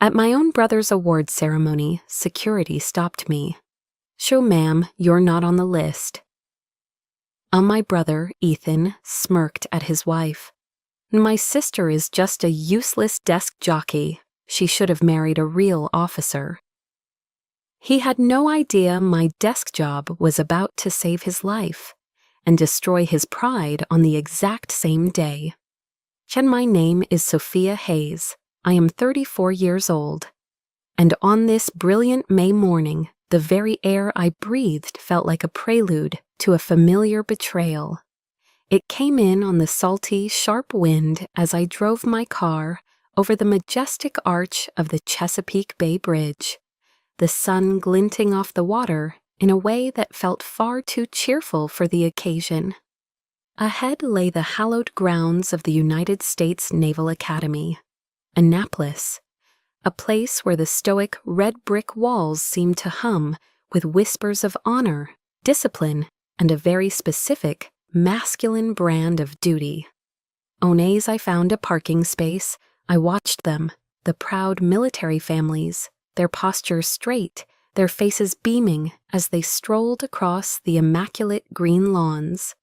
At my own brother's award ceremony, security stopped me. "Sure, ma'am, you're not on the list." My brother, Ethan, smirked at his wife. "My sister is just a useless desk jockey. She should have married a real officer." He had no idea my desk job was about to save his life and destroy his pride on the exact same day. "Chen, my name is Sophia Hayes. I am 34 years old. And on this brilliant May morning, the very air I breathed felt like a prelude to a familiar betrayal. It came in on the salty, sharp wind as I drove my car over the majestic arch of the Chesapeake Bay Bridge, the sun glinting off the water in a way that felt far too cheerful for the occasion. Ahead lay the hallowed grounds of the United States Naval Academy, Annapolis, a place where the stoic red brick walls seemed to hum with whispers of honor, discipline, and a very specific, masculine brand of duty. As I found a parking space, I watched them, the proud military families, their postures straight, their faces beaming as they strolled across the immaculate green lawns.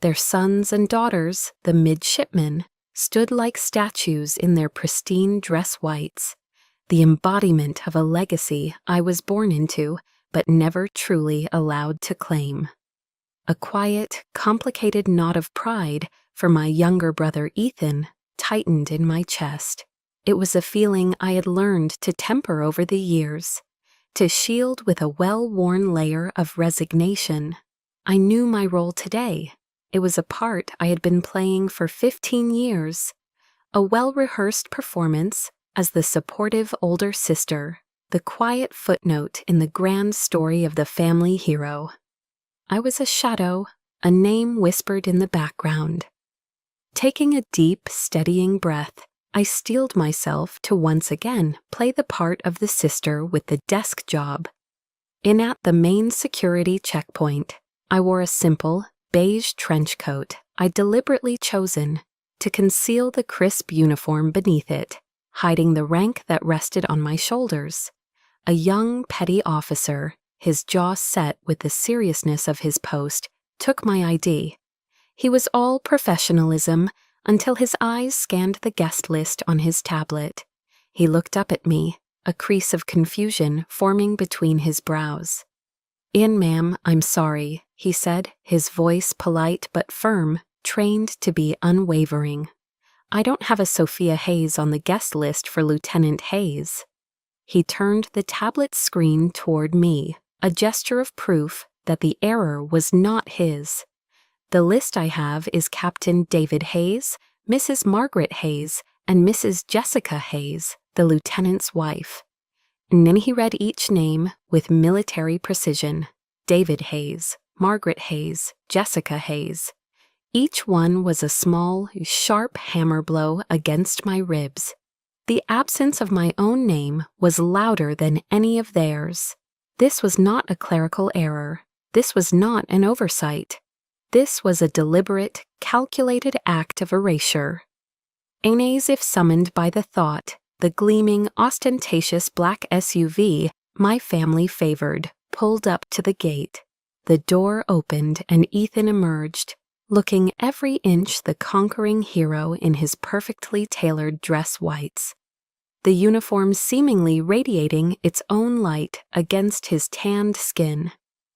Their sons and daughters, the midshipmen, stood like statues in their pristine dress whites, the embodiment of a legacy I was born into but never truly allowed to claim. A quiet, complicated knot of pride for my younger brother Ethan tightened in my chest. It was a feeling I had learned to temper over the years, to shield with a well-worn layer of resignation. I knew my role today. It was a part I had been playing for 15 years, a well-rehearsed performance as the supportive older sister, the quiet footnote in the grand story of the family hero. I was a shadow, a name whispered in the background. Taking a deep, steadying breath, I steeled myself to once again play the part of the sister with the desk job. In at the main security checkpoint, I wore a simple, beige trench coat I'd deliberately chosen to conceal the crisp uniform beneath it, hiding the rank that rested on my shoulders. A young petty officer, his jaw set with the seriousness of his post, took my ID. He was all professionalism until his eyes scanned the guest list on his tablet. He looked up at me, a crease of confusion forming between his brows. "In, ma'am, I'm sorry," he said, his voice polite but firm, trained to be unwavering. "I don't have a Sophia Hayes on the guest list for Lieutenant Hayes." He turned the tablet screen toward me, a gesture of proof that the error was not his. "The list I have is Captain David Hayes, Mrs. Margaret Hayes, and Mrs. Jessica Hayes, the lieutenant's wife." And then he read each name with military precision. David Hayes, Margaret Hayes, Jessica Hayes. Each one was a small, sharp hammer blow against my ribs. The absence of my own name was louder than any of theirs. This was not a clerical error. This was not an oversight. This was a deliberate, calculated act of erasure. As if summoned by the thought, the gleaming, ostentatious black SUV my family favored pulled up to the gate. The door opened and Ethan emerged, looking every inch the conquering hero in his perfectly tailored dress whites, the uniform seemingly radiating its own light against his tanned skin.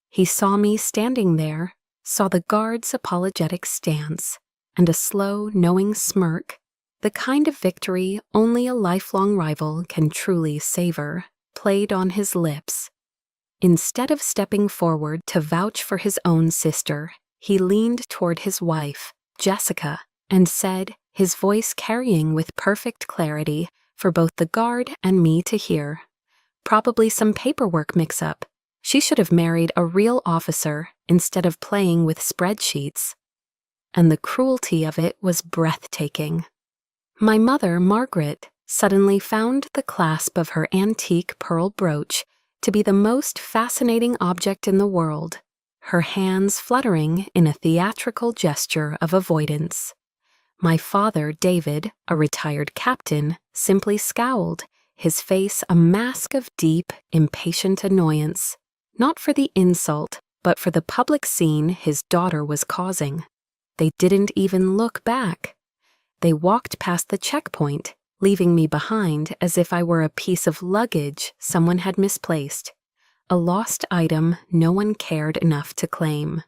He saw me standing there, saw the guard's apologetic stance, and a slow, knowing smirk, the kind of victory only a lifelong rival can truly savor, played on his lips. Instead of stepping forward to vouch for his own sister, he leaned toward his wife, Jessica, and said, his voice carrying with perfect clarity for both the guard and me to hear, "Probably some paperwork mix-up. She should have married a real officer instead of playing with spreadsheets." And the cruelty of it was breathtaking. My mother, Margaret, suddenly found the clasp of her antique pearl brooch to be the most fascinating object in the world, her hands fluttering in a theatrical gesture of avoidance. My father, David, a retired captain, simply scowled, his face a mask of deep, impatient annoyance, not for the insult, but for the public scene his daughter was causing. They didn't even look back. They walked past the checkpoint, leaving me behind as if I were a piece of luggage someone had misplaced, a lost item no one cared enough to claim.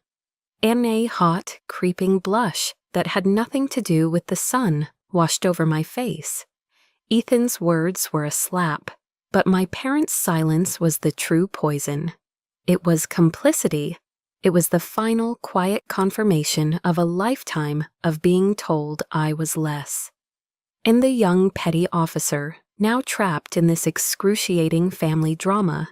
And a hot, creeping blush that had nothing to do with the sun washed over my face. Ethan's words were a slap, but my parents' silence was the true poison. It was complicity. It was the final quiet confirmation of a lifetime of being told I was less. And the young petty officer, now trapped in this excruciating family drama,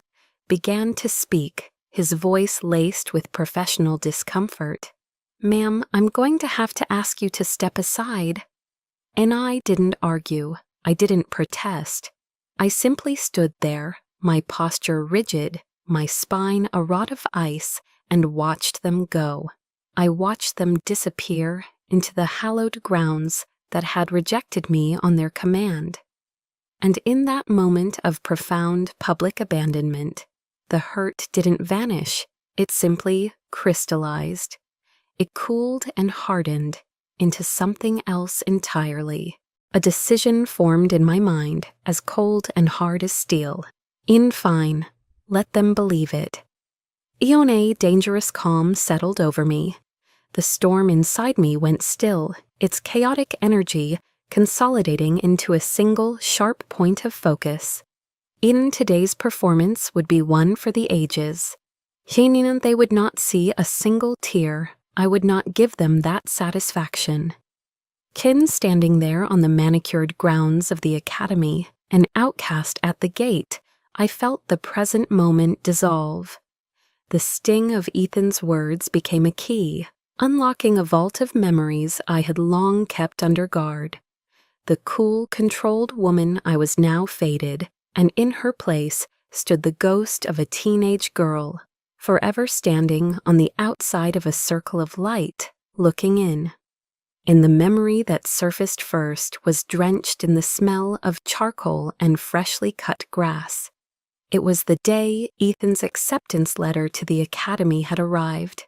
began to speak, his voice laced with professional discomfort. "Ma'am, I'm going to have to ask you to step aside." And I didn't argue. I didn't protest. I simply stood there, my posture rigid, my spine a rod of ice, and watched them go. I watched them disappear into the hallowed grounds that had rejected me on their command. And in that moment of profound public abandonment, the hurt didn't vanish, it simply crystallized. It cooled and hardened into something else entirely. A decision formed in my mind as cold and hard as steel. In fine, let them believe it. A dangerous calm settled over me. The storm inside me went still, its chaotic energy consolidating into a single sharp point of focus. In today's performance would be one for the ages. Hinin they would not see a single tear. I would not give them that satisfaction. Kin standing there on the manicured grounds of the academy, an outcast at the gate, I felt the present moment dissolve. The sting of Ethan's words became a key, unlocking a vault of memories I had long kept under guard. The cool, controlled woman I was now faded, and in her place stood the ghost of a teenage girl, forever standing on the outside of a circle of light, looking in. And the memory that surfaced first was drenched in the smell of charcoal and freshly cut grass. It was the day Ethan's acceptance letter to the academy had arrived.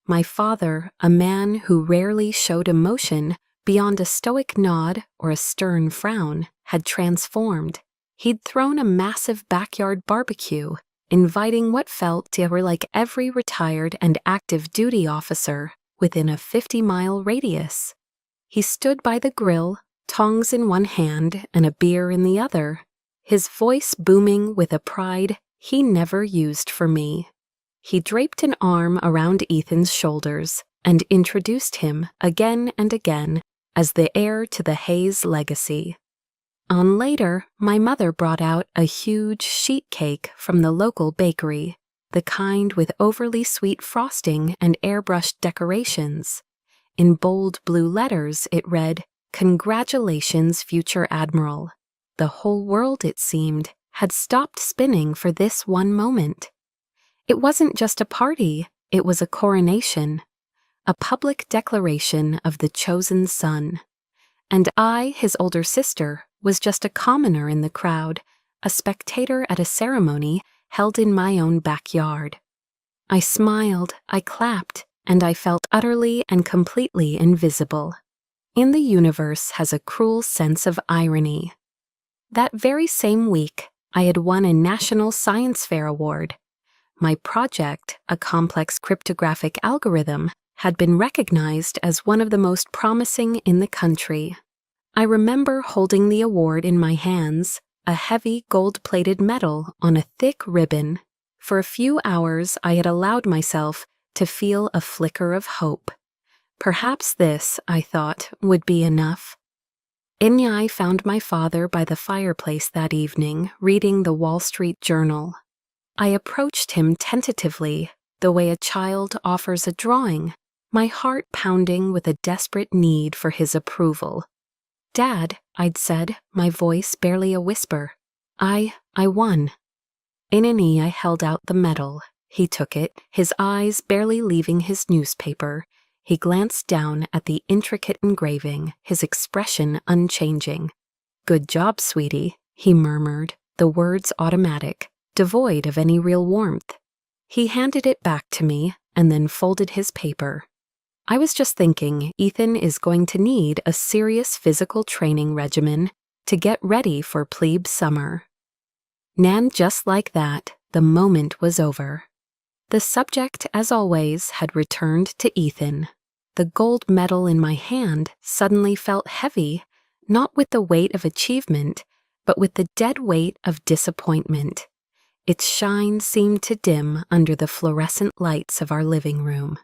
My father, a man who rarely showed emotion beyond a stoic nod or a stern frown, had transformed. He'd thrown a massive backyard barbecue, inviting what felt to her like every retired and active duty officer within a 50-mile radius. He stood by the grill, tongs in one hand and a beer in the other, his voice booming with a pride he never used for me. He draped an arm around Ethan's shoulders and introduced him again and again as the heir to the Hayes legacy. On later, my mother brought out a huge sheet cake from the local bakery, the kind with overly sweet frosting and airbrushed decorations. In bold blue letters, it read, "Congratulations, future Admiral." The whole world, it seemed, had stopped spinning for this one moment. It wasn't just a party, it was a coronation, a public declaration of the chosen son. And I, his older sister, was just a commoner in the crowd, a spectator at a ceremony held in my own backyard. I smiled, I clapped, and I felt utterly and completely invisible. In the universe has a cruel sense of irony. That very same week, I had won a National Science Fair award. My project, a complex cryptographic algorithm, had been recognized as one of the most promising in the country. I remember holding the award in my hands, a heavy gold-plated medal on a thick ribbon. For a few hours, I had allowed myself to feel a flicker of hope. Perhaps this, I thought, would be enough. Inyai found my father by the fireplace that evening, reading the Wall Street Journal. I approached him tentatively, the way a child offers a drawing, my heart pounding with a desperate need for his approval. "Dad," I'd said, my voice barely a whisper, I won." In an I held out the medal. He took it, his eyes barely leaving his newspaper. He glanced down at the intricate engraving, his expression unchanging. "Good job, sweetie," he murmured, the words automatic, devoid of any real warmth. He handed it back to me and then folded his paper. I was just thinking Ethan is going to need a serious physical training regimen to get ready for plebe summer. And just like that, the moment was over. The subject, as always, had returned to Ethan. The gold medal in my hand suddenly felt heavy, not with the weight of achievement, but with the dead weight of disappointment. Its shine seemed to dim under the fluorescent lights of our living room.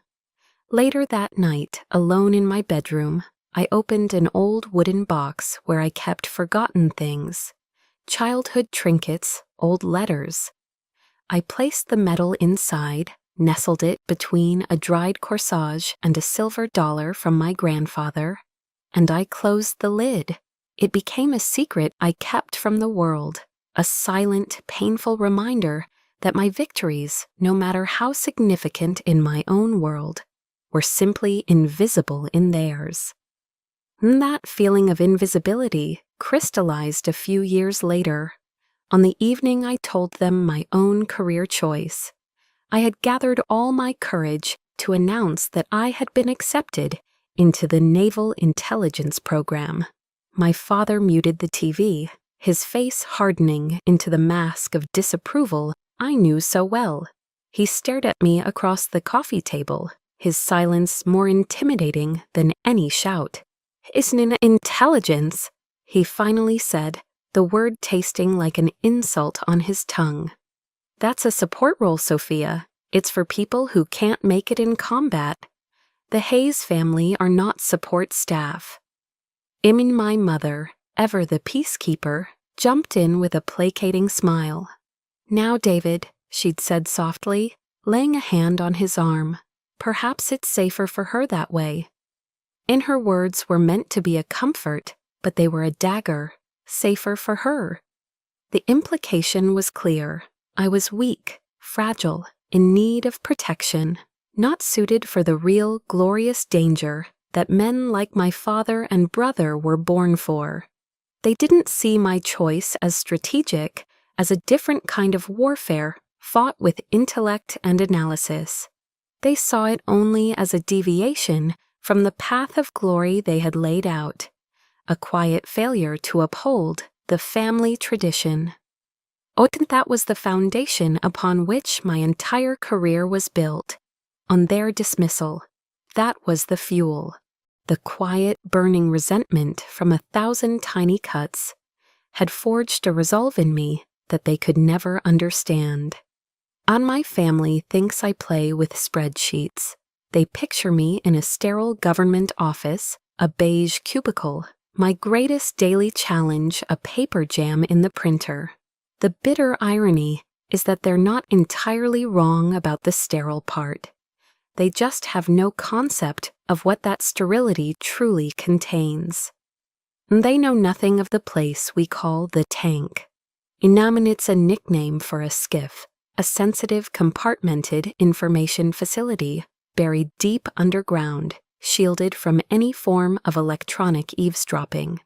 Later that night, alone in my bedroom, I opened an old wooden box where I kept forgotten things, childhood trinkets, old letters. I placed the medal inside, nestled it between a dried corsage and a silver dollar from my grandfather, and I closed the lid. It became a secret I kept from the world, a silent, painful reminder that my victories, no matter how significant in my own world, were simply invisible in theirs. That feeling of invisibility crystallized a few years later. On the evening I told them my own career choice, I had gathered all my courage to announce that I had been accepted into the Naval Intelligence Program. My father muted the TV, his face hardening into the mask of disapproval I knew so well. He stared at me across the coffee table, his silence more intimidating than any shout. "Isn't it intelligence?" he finally said, the word tasting like an insult on his tongue. "That's a support role, Sophia. It's for people who can't make it in combat. The Hayes family are not support staff." My mother, ever the peacekeeper, jumped in with a placating smile. "Now, David," she'd said softly, laying a hand on his arm, "perhaps it's safer for her that way." In her words were meant to be a comfort, but they were a dagger. Safer for her. The implication was clear. I was weak, fragile, in need of protection, not suited for the real, glorious danger that men like my father and brother were born for. They didn't see my choice as strategic, as a different kind of warfare fought with intellect and analysis. They saw it only as a deviation from the path of glory they had laid out, a quiet failure to uphold the family tradition. That was the foundation upon which my entire career was built. On their dismissal, that was the fuel. The quiet, burning resentment from 1,000 tiny cuts had forged a resolve in me that they could never understand. My family thinks I play with spreadsheets. They picture me in a sterile government office, a beige cubicle, my greatest daily challenge a paper jam in the printer. The bitter irony is that they're not entirely wrong about the sterile part. They just have no concept of what that sterility truly contains. They know nothing of the place we call the tank. It's a nickname for a skiff, a sensitive, compartmented information facility buried deep underground, shielded from any form of electronic eavesdropping.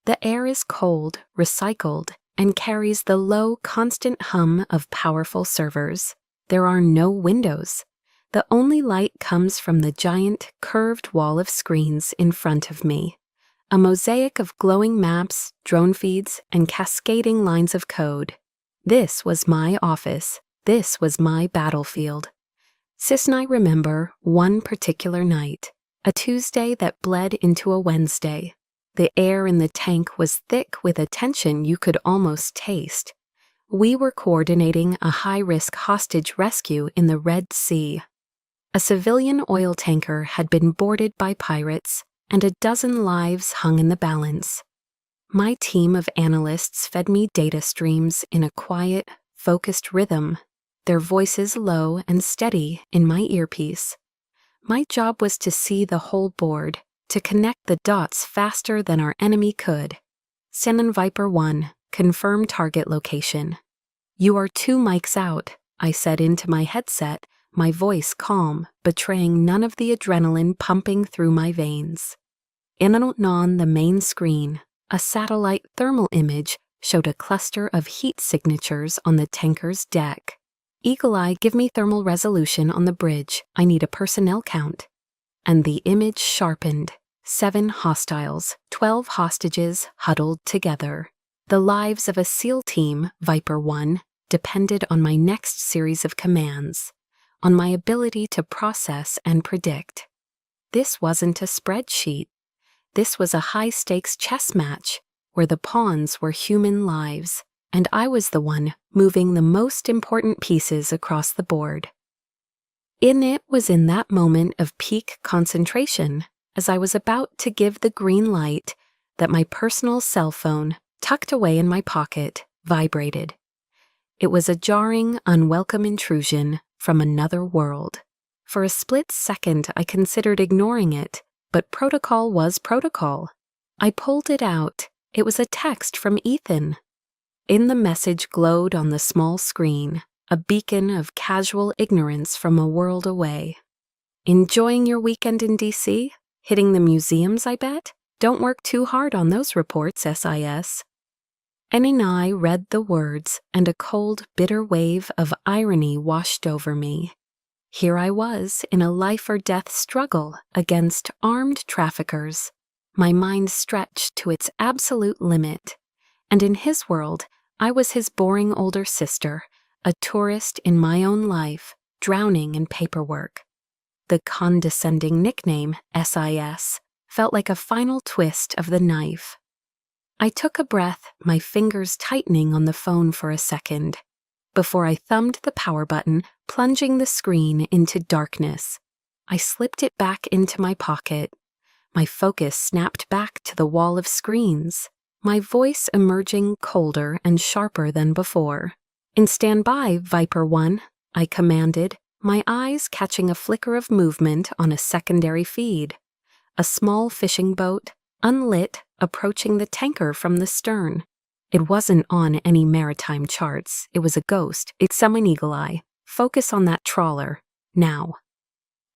The air is cold, recycled, and carries the low, constant hum of powerful servers. There are no windows. The only light comes from the giant, curved wall of screens in front of me, a mosaic of glowing maps, drone feeds, and cascading lines of code. This was my office. This was my battlefield. Sis and I remember one particular night, a Tuesday that bled into a Wednesday. The air in the tank was thick with a tension you could almost taste. We were coordinating a high-risk hostage rescue in the Red Sea. A civilian oil tanker had been boarded by pirates, and a dozen lives hung in the balance. My team of analysts fed me data streams in a quiet, focused rhythm, their voices low and steady in my earpiece. My job was to see the whole board, to connect the dots faster than our enemy could. Send Viper 1, confirm target location. "You are 2 mics out," I said into my headset, my voice calm, betraying none of the adrenaline pumping through my veins. On the main screen, a satellite thermal image showed a cluster of heat signatures on the tanker's deck. Eagle Eye, give me thermal resolution on the bridge. I need a personnel count. And the image sharpened. 7 hostiles, 12 hostages huddled together. The lives of a SEAL team, Viper 1, depended on my next series of commands, on my ability to process and predict. This wasn't a spreadsheet. This was a high-stakes chess match where the pawns were human lives, and I was the one moving the most important pieces across the board. It was in that moment of peak concentration, as I was about to give the green light, that my personal cell phone, tucked away in my pocket, vibrated. It was a jarring, unwelcome intrusion from another world. For a split second, I considered ignoring it, but protocol was protocol. I pulled it out. It was a text from Ethan. In the message glowed on the small screen, a beacon of casual ignorance from a world away. Enjoying your weekend in D.C.? Hitting the museums, I bet? Don't work too hard on those reports, SIS. And I read the words, and a cold, bitter wave of irony washed over me. Here I was in a life-or-death struggle against armed traffickers, my mind stretched to its absolute limit, and in his world, I was his boring older sister, a tourist in my own life, drowning in paperwork. The condescending nickname, SIS, felt like a final twist of the knife. I took a breath, my fingers tightening on the phone for a second, before I thumbed the power button, plunging the screen into darkness. I slipped it back into my pocket. My focus snapped back to the wall of screens, my voice emerging colder and sharper than before. "In standby, Viper 1, I commanded, my eyes catching a flicker of movement on a secondary feed. A small fishing boat, unlit, approaching the tanker from the stern. It wasn't on any maritime charts. It was a ghost. It's someone. Eagle Eye. Focus on that trawler. Now."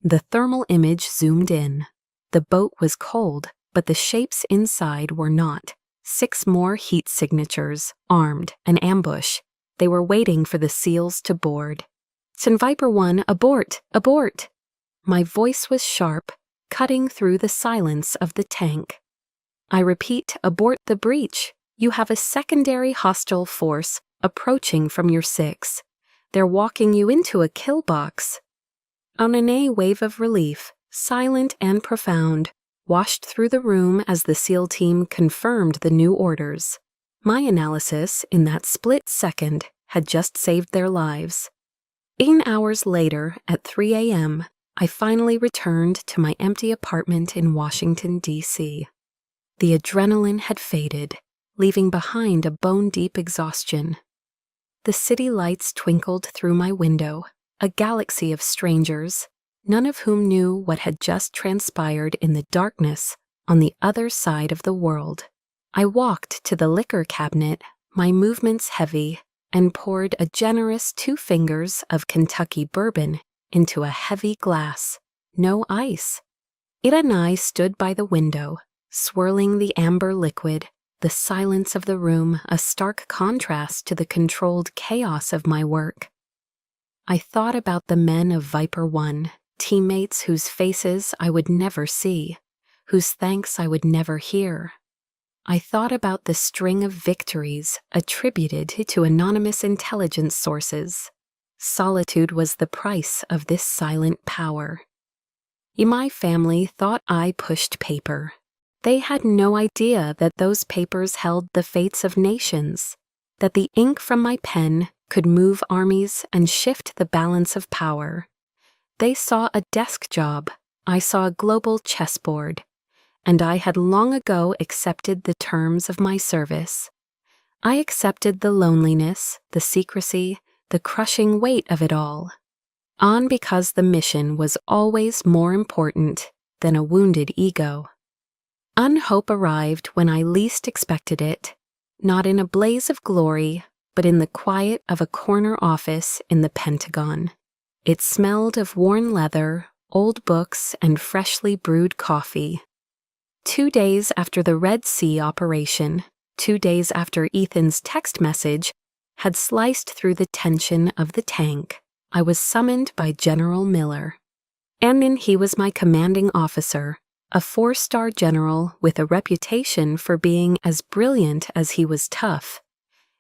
The thermal image zoomed in. The boat was cold, but the shapes inside were not. 6 more heat signatures, armed, an ambush. They were waiting for the SEALs to board. "Send Viper 1, abort! Abort!" My voice was sharp, cutting through the silence of the tank. "I repeat, abort the breach. You have a secondary hostile force approaching from your 6. They're walking you into a kill box." On a wave of relief, silent and profound, washed through the room as the SEAL team confirmed the new orders. My analysis in that split second had just saved their lives. 8 hours later, at 3 a.m., I finally returned to my empty apartment in Washington, D.C. The adrenaline had faded, leaving behind a bone-deep exhaustion. The city lights twinkled through my window, a galaxy of strangers, none of whom knew what had just transpired in the darkness on the other side of the world. I walked to the liquor cabinet, my movements heavy, and poured a generous 2 fingers of Kentucky bourbon into a heavy glass. No ice. Ira and I stood by the window, swirling the amber liquid, the silence of the room a stark contrast to the controlled chaos of my work. I thought about the men of Viper 1, teammates whose faces I would never see, whose thanks I would never hear. I thought about the string of victories attributed to anonymous intelligence sources. Solitude was the price of this silent power. My family thought I pushed paper. They had no idea that those papers held the fates of nations, that the ink from my pen could move armies and shift the balance of power. They saw a desk job, I saw a global chessboard, and I had long ago accepted the terms of my service. I accepted the loneliness, the secrecy, the crushing weight of it all, on because the mission was always more important than a wounded ego. Unhope arrived when I least expected it, not in a blaze of glory, but in the quiet of a corner office in the Pentagon. It smelled of worn leather, old books, and freshly brewed coffee. 2 days after the Red Sea operation, 2 days after Ethan's text message had sliced through the tension of the tank, I was summoned by General Miller. And he was my commanding officer, a 4-star general with a reputation for being as brilliant as he was tough.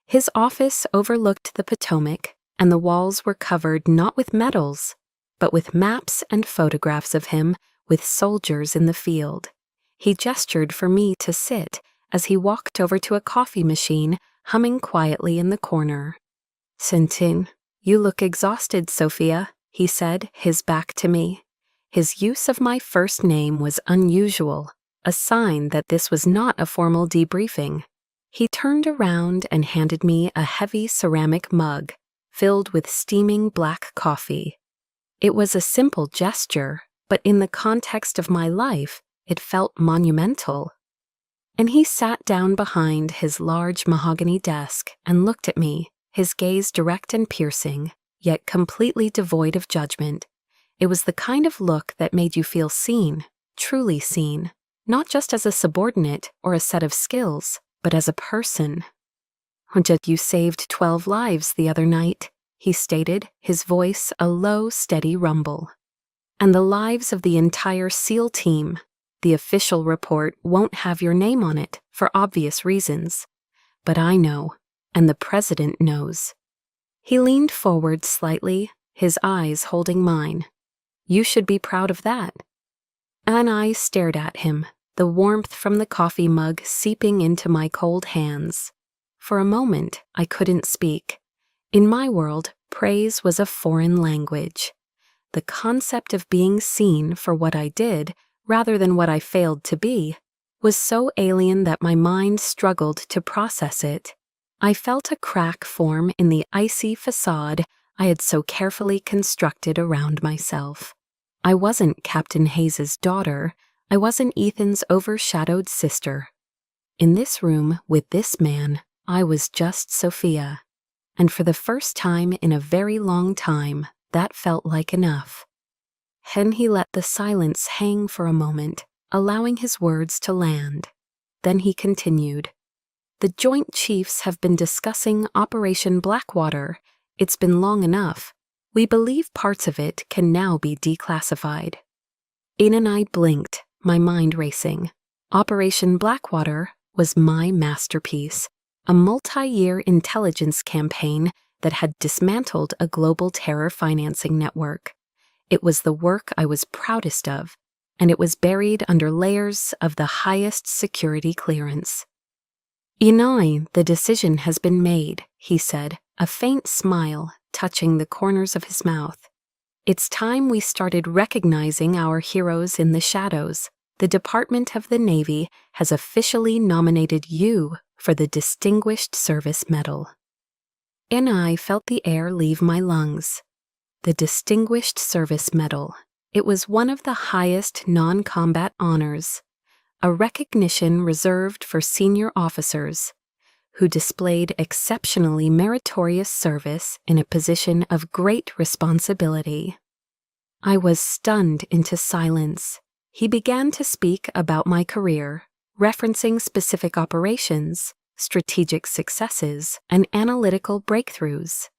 His office overlooked the Potomac, and the walls were covered not with medals, but with maps and photographs of him with soldiers in the field. He gestured for me to sit as he walked over to a coffee machine, humming quietly in the corner. "Sintin, you look exhausted, Sophia," he said, his back to me. His use of my first name was unusual, a sign that this was not a formal debriefing. He turned around and handed me a heavy ceramic mug filled with steaming black coffee. It was a simple gesture, but in the context of my life, it felt monumental. And he sat down behind his large mahogany desk and looked at me, his gaze direct and piercing, yet completely devoid of judgment. It was the kind of look that made you feel seen, truly seen, not just as a subordinate or a set of skills, but as a person. "You saved 12 lives the other night," he stated, his voice a low, steady rumble. "And the lives of the entire SEAL team. The official report won't have your name on it, for obvious reasons. But I know, and the president knows." He leaned forward slightly, his eyes holding mine. "You should be proud of that." And I stared at him, the warmth from the coffee mug seeping into my cold hands. For a moment, I couldn't speak. In my world, praise was a foreign language. The concept of being seen for what I did, rather than what I failed to be, was so alien that my mind struggled to process it. I felt a crack form in the icy facade I had so carefully constructed around myself. I wasn't Captain Hayes's daughter. I wasn't Ethan's overshadowed sister. In this room with this man, I was just Sophia. And for the first time in a very long time, that felt like enough. Then he let the silence hang for a moment, allowing his words to land. Then he continued, "The Joint Chiefs have been discussing Operation Blackwater. It's been long enough. We believe parts of it can now be declassified." Ian and I blinked, my mind racing. Operation Blackwater was my masterpiece, a multi-year intelligence campaign that had dismantled a global terror financing network. It was the work I was proudest of, and it was buried under layers of the highest security clearance. "Inai, the decision has been made," he said, a faint smile touching the corners of his mouth. "It's time we started recognizing our heroes in the shadows. The Department of the Navy has officially nominated you for the Distinguished Service Medal." And I felt the air leave my lungs. The Distinguished Service Medal. It was one of the highest non-combat honors, a recognition reserved for senior officers who displayed exceptionally meritorious service in a position of great responsibility. I was stunned into silence. He began to speak about my career, referencing specific operations, strategic successes, and analytical breakthroughs,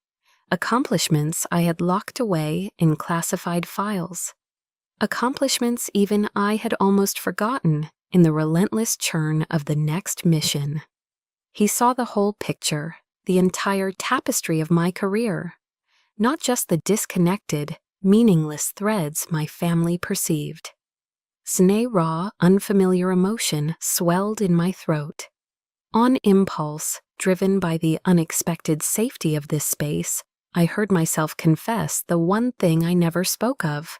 accomplishments I had locked away in classified files, accomplishments even I had almost forgotten in the relentless churn of the next mission. He saw the whole picture, the entire tapestry of my career, not just the disconnected, meaningless threads my family perceived. Sneh raw, unfamiliar emotion swelled in my throat. On impulse, driven by the unexpected safety of this space, I heard myself confess the one thing I never spoke of.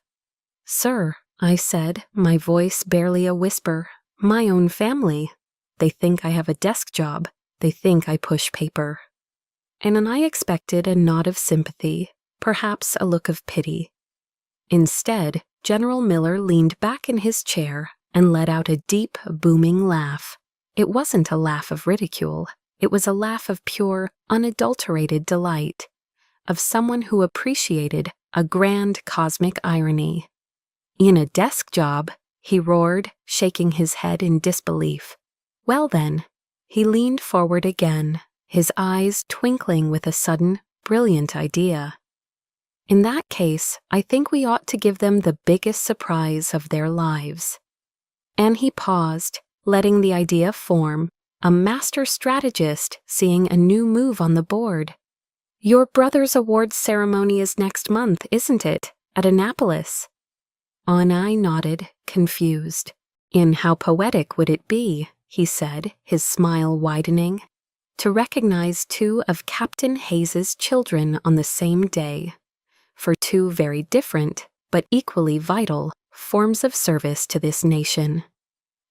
"Sir," I said, my voice barely a whisper, "my own family. They think I have a desk job. They think I push paper." And I expected a nod of sympathy, perhaps a look of pity. Instead, General Miller leaned back in his chair and let out a deep, booming laugh. It wasn't a laugh of ridicule. It was a laugh of pure, unadulterated delight, of someone who appreciated a grand cosmic irony. "In a desk job," he roared, shaking his head in disbelief. "Well then," He leaned forward again, his eyes twinkling with a sudden, brilliant idea. In that case, I think we ought to give them the biggest surprise of their lives. And he paused, letting the idea form, a master strategist seeing a new move on the board. Your brother's awards ceremony is next month, isn't it? At Annapolis. Anai nodded, confused. In how poetic would it be, he said, his smile widening, to recognize two of Captain Hayes's children on the same day, for two very different, but equally vital, forms of service to this nation.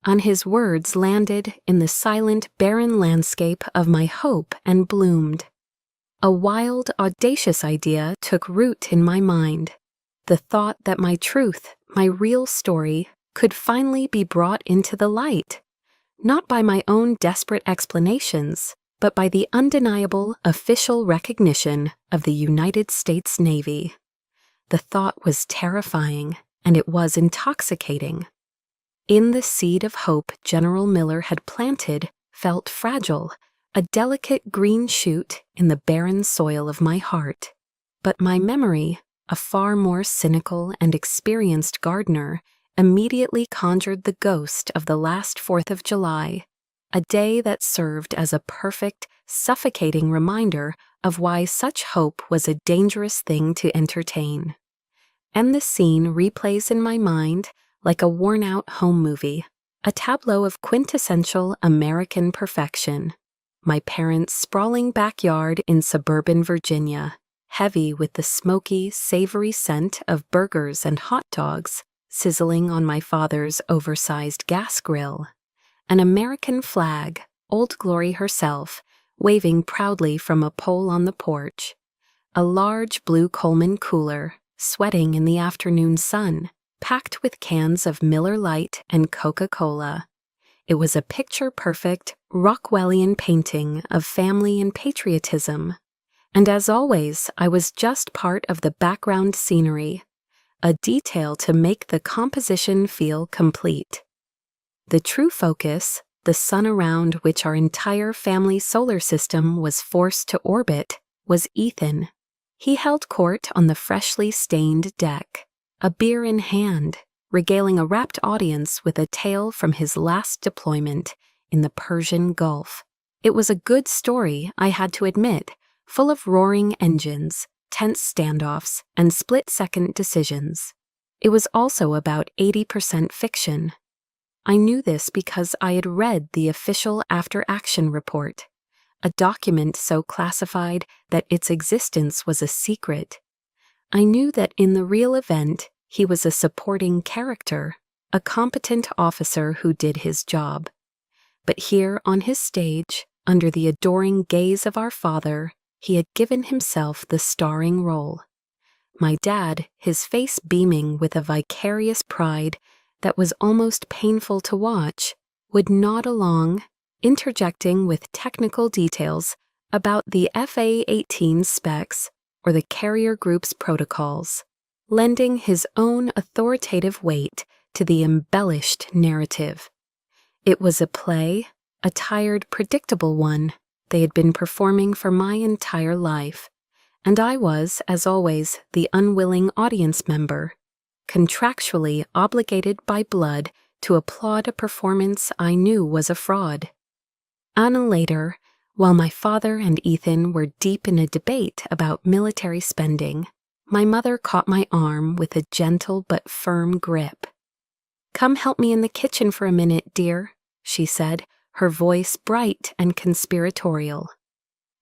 And his words landed in the silent, barren landscape of my hope and bloomed. A wild, audacious idea took root in my mind. The thought that my truth, my real story, could finally be brought into the light, not by my own desperate explanations, but by the undeniable official recognition of the United States Navy. The thought was terrifying, and it was intoxicating. In the seed of hope General Miller had planted felt fragile, a delicate green shoot in the barren soil of my heart. But my memory, a far more cynical and experienced gardener, immediately conjured the ghost of the last 4th of July, a day that served as a perfect, suffocating reminder of why such hope was a dangerous thing to entertain. And the scene replays in my mind like a worn-out home movie, a tableau of quintessential American perfection. My parents' sprawling backyard in suburban Virginia, heavy with the smoky, savory scent of burgers and hot dogs, sizzling on my father's oversized gas grill. An American flag, Old Glory herself, waving proudly from a pole on the porch. A large blue Coleman cooler, sweating in the afternoon sun, packed with cans of Miller Lite and Coca-Cola. It was a picture-perfect, Rockwellian painting of family and patriotism. And as always, I was just part of the background scenery, a detail to make the composition feel complete. The true focus, the sun around which our entire family solar system was forced to orbit, was Ethan. He held court on the freshly stained deck, a beer in hand, regaling a rapt audience with a tale from his last deployment in the Persian Gulf. It was a good story, I had to admit, full of roaring engines, tense standoffs, and split-second decisions. It was also about 80% fiction. I knew this because I had read the official after-action report, a document so classified that its existence was a secret. I knew that in the real event, he was a supporting character, a competent officer who did his job. But here on his stage, under the adoring gaze of our father, he had given himself the starring role. My dad, his face beaming with a vicarious pride that was almost painful to watch, would nod along, interjecting with technical details about the FA-18 specs or the carrier group's protocols, lending his own authoritative weight to the embellished narrative. It was a play, a tired, predictable one they had been performing for my entire life, and I was, as always, the unwilling audience member, contractually obligated by blood to applaud a performance I knew was a fraud. Anna later, while my father and Ethan were deep in a debate about military spending, my mother caught my arm with a gentle but firm grip. "Come help me in the kitchen for a minute, dear," she said, her voice bright and conspiratorial.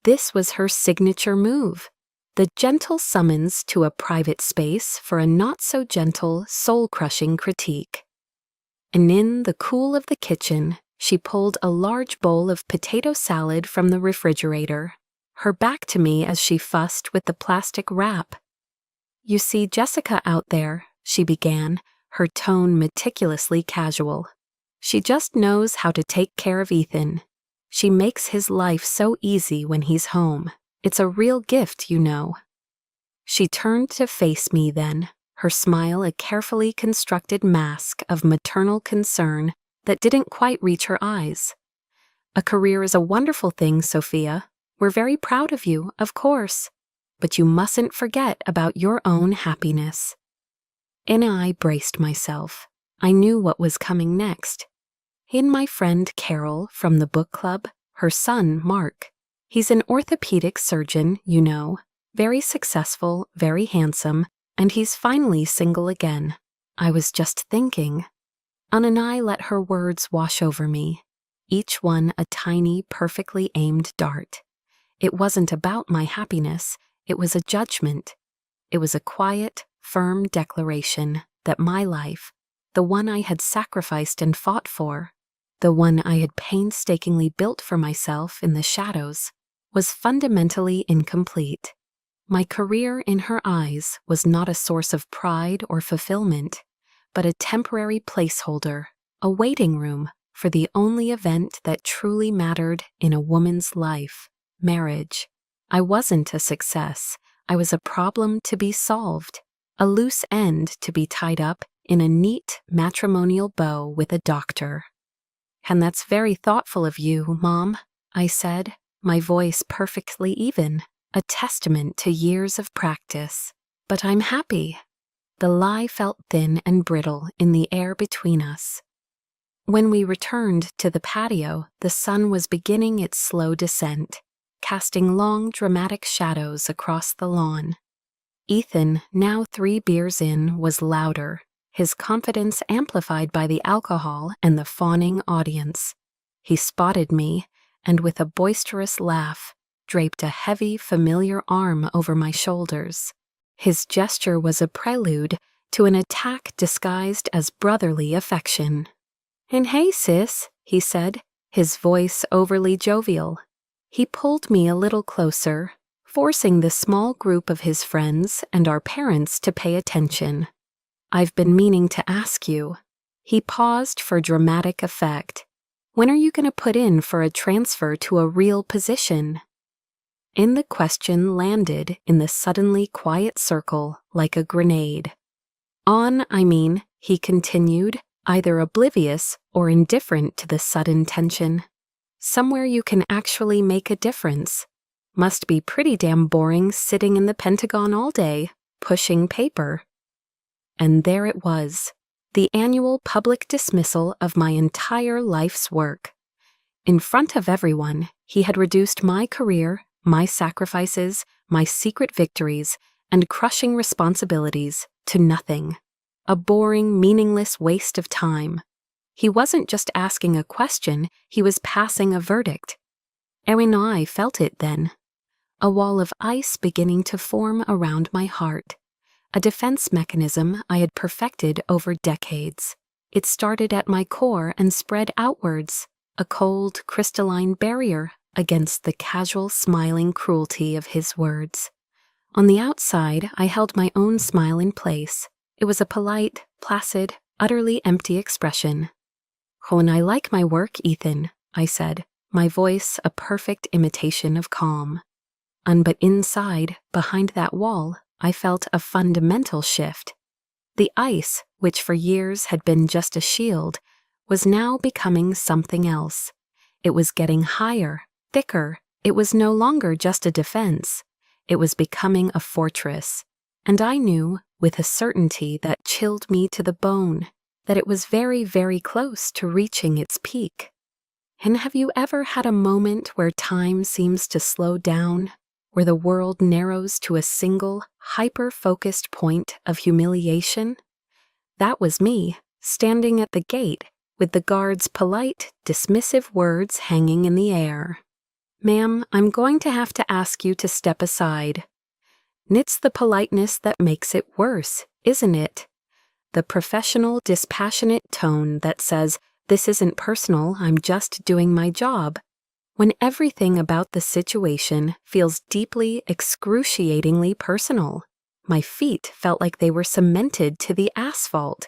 This was her signature move, the gentle summons to a private space for a not-so-gentle, soul-crushing critique. And in the cool of the kitchen, she pulled a large bowl of potato salad from the refrigerator, her back to me as she fussed with the plastic wrap. "You see Jessica out there," she began, her tone meticulously casual. "She just knows how to take care of Ethan. She makes his life so easy when he's home. It's a real gift, you know." She turned to face me then, her smile a carefully constructed mask of maternal concern that didn't quite reach her eyes. A career is a wonderful thing, Sophia. We're very proud of you, of course. But you mustn't forget about your own happiness." And I braced myself. I knew what was coming next. In my friend Carol from the book club, her son, Mark. He's an orthopedic surgeon, you know, very successful, very handsome, and he's finally single again. I was just thinking. And I let her words wash over me, each one a tiny, perfectly aimed dart. It wasn't about my happiness, it was a judgment. It was a quiet, firm declaration that my life, the one I had sacrificed and fought for, the one I had painstakingly built for myself in the shadows, was fundamentally incomplete. My career in her eyes was not a source of pride or fulfillment, but a temporary placeholder, a waiting room for the only event that truly mattered in a woman's life, marriage. I wasn't a success. I was a problem to be solved, a loose end to be tied up in a neat matrimonial bow with a doctor. "And that's very thoughtful of you, Mom," I said, my voice perfectly even, a testament to years of practice. "But I'm happy." The lie felt thin and brittle in the air between us. When we returned to the patio, the sun was beginning its slow descent, casting long, dramatic shadows across the lawn. Ethan, now 3 beers in, was louder, his confidence amplified by the alcohol and the fawning audience. He spotted me, and with a boisterous laugh, draped a heavy, familiar arm over my shoulders. His gesture was a prelude to an attack disguised as brotherly affection. "And hey, sis," he said, his voice overly jovial. He pulled me a little closer, forcing the small group of his friends and our parents to pay attention. "I've been meaning to ask you." He paused for dramatic effect. "When are you going to put in for a transfer to a real position?" And the question landed in the suddenly quiet circle like a grenade. He continued, either oblivious or indifferent to the sudden tension. "Somewhere you can actually make a difference. Must be pretty damn boring sitting in the Pentagon all day, pushing paper." And there it was, the annual public dismissal of my entire life's work. In front of everyone, he had reduced my career, my sacrifices, my secret victories, and crushing responsibilities to nothing. A boring, meaningless waste of time. He wasn't just asking a question, he was passing a verdict. And I felt it then. A wall of ice beginning to form around my heart. A defense mechanism I had perfected over decades. It started at my core and spread outwards, a cold, crystalline barrier against the casual, smiling cruelty of his words. On the outside, I held my own smile in place. It was a polite, placid, utterly empty expression. "Oh, and I like my work, Ethan," I said, my voice a perfect imitation of calm. But inside, behind that wall, I felt a fundamental shift. The ice, which for years had been just a shield, was now becoming something else. It was getting higher, thicker. It was no longer just a defense. It was becoming a fortress. And I knew, with a certainty that chilled me to the bone, that it was very, very close to reaching its peak. And have you ever had a moment where time seems to slow down, where the world narrows to a single, hyper-focused point of humiliation? That was me, standing at the gate, with the guard's polite, dismissive words hanging in the air. "Ma'am, I'm going to have to ask you to step aside." It's the politeness that makes it worse, isn't it? The professional, dispassionate tone that says, "This isn't personal, I'm just doing my job," when everything about the situation feels deeply, excruciatingly personal. My feet felt like they were cemented to the asphalt.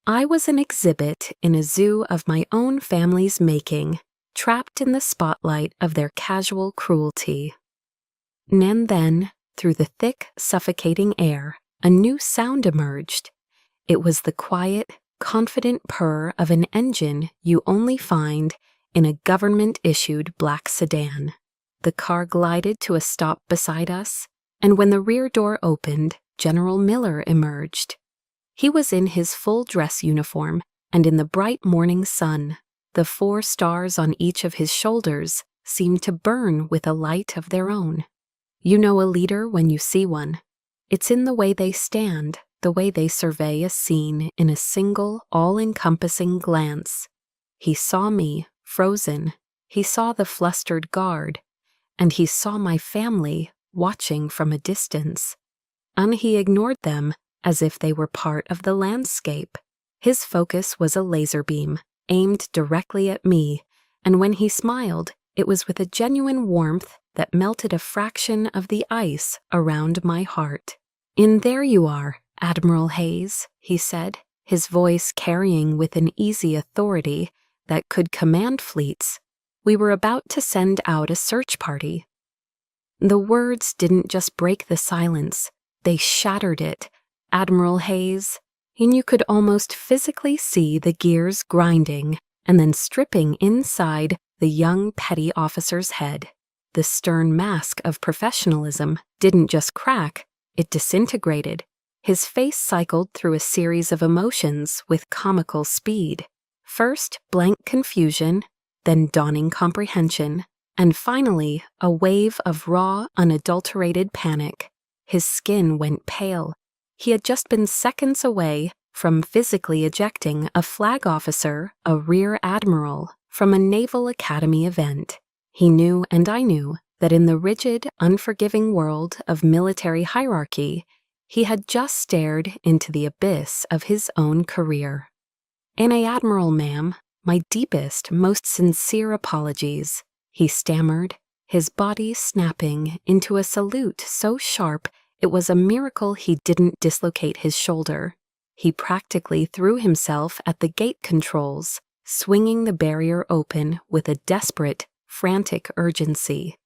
I was an exhibit in a zoo of my own family's making, trapped in the spotlight of their casual cruelty. And then, through the thick, suffocating air, a new sound emerged. It was the quiet, confident purr of an engine you only find in a government-issued black sedan. The car glided to a stop beside us, and when the rear door opened, General Miller emerged. He was in his full dress uniform, and in the bright morning sun, the 4 stars on each of his shoulders seemed to burn with a light of their own. You know a leader when you see one. It's in the way they stand, the way they survey a scene in a single, all-encompassing glance. He saw me, frozen. He saw the flustered guard, and he saw my family watching from a distance. And he ignored them as if they were part of the landscape. His focus was a laser beam, aimed directly at me, and when he smiled, it was with a genuine warmth that melted a fraction of the ice around my heart. "In there you are, Admiral Hayes," he said, his voice carrying with an easy authority that could command fleets. We were about to send out a search party. The words didn't just break the silence, they shattered it. Admiral Hayes, and you could almost physically see the gears grinding and then stripping inside the young petty officer's head. The stern mask of professionalism didn't just crack, it disintegrated. His face cycled through a series of emotions with comical speed. First, blank confusion, then dawning comprehension, and finally, a wave of raw, unadulterated panic. His skin went pale. He had just been seconds away from physically ejecting a flag officer, a rear admiral, from a Naval Academy event. He knew, and I knew, that in the rigid, unforgiving world of military hierarchy, he had just stared into the abyss of his own career. "Admiral, ma'am, my deepest, most sincere apologies," he stammered, his body snapping into a salute so sharp it was a miracle he didn't dislocate his shoulder. He practically threw himself at the gate controls, swinging the barrier open with a desperate, frantic urgency.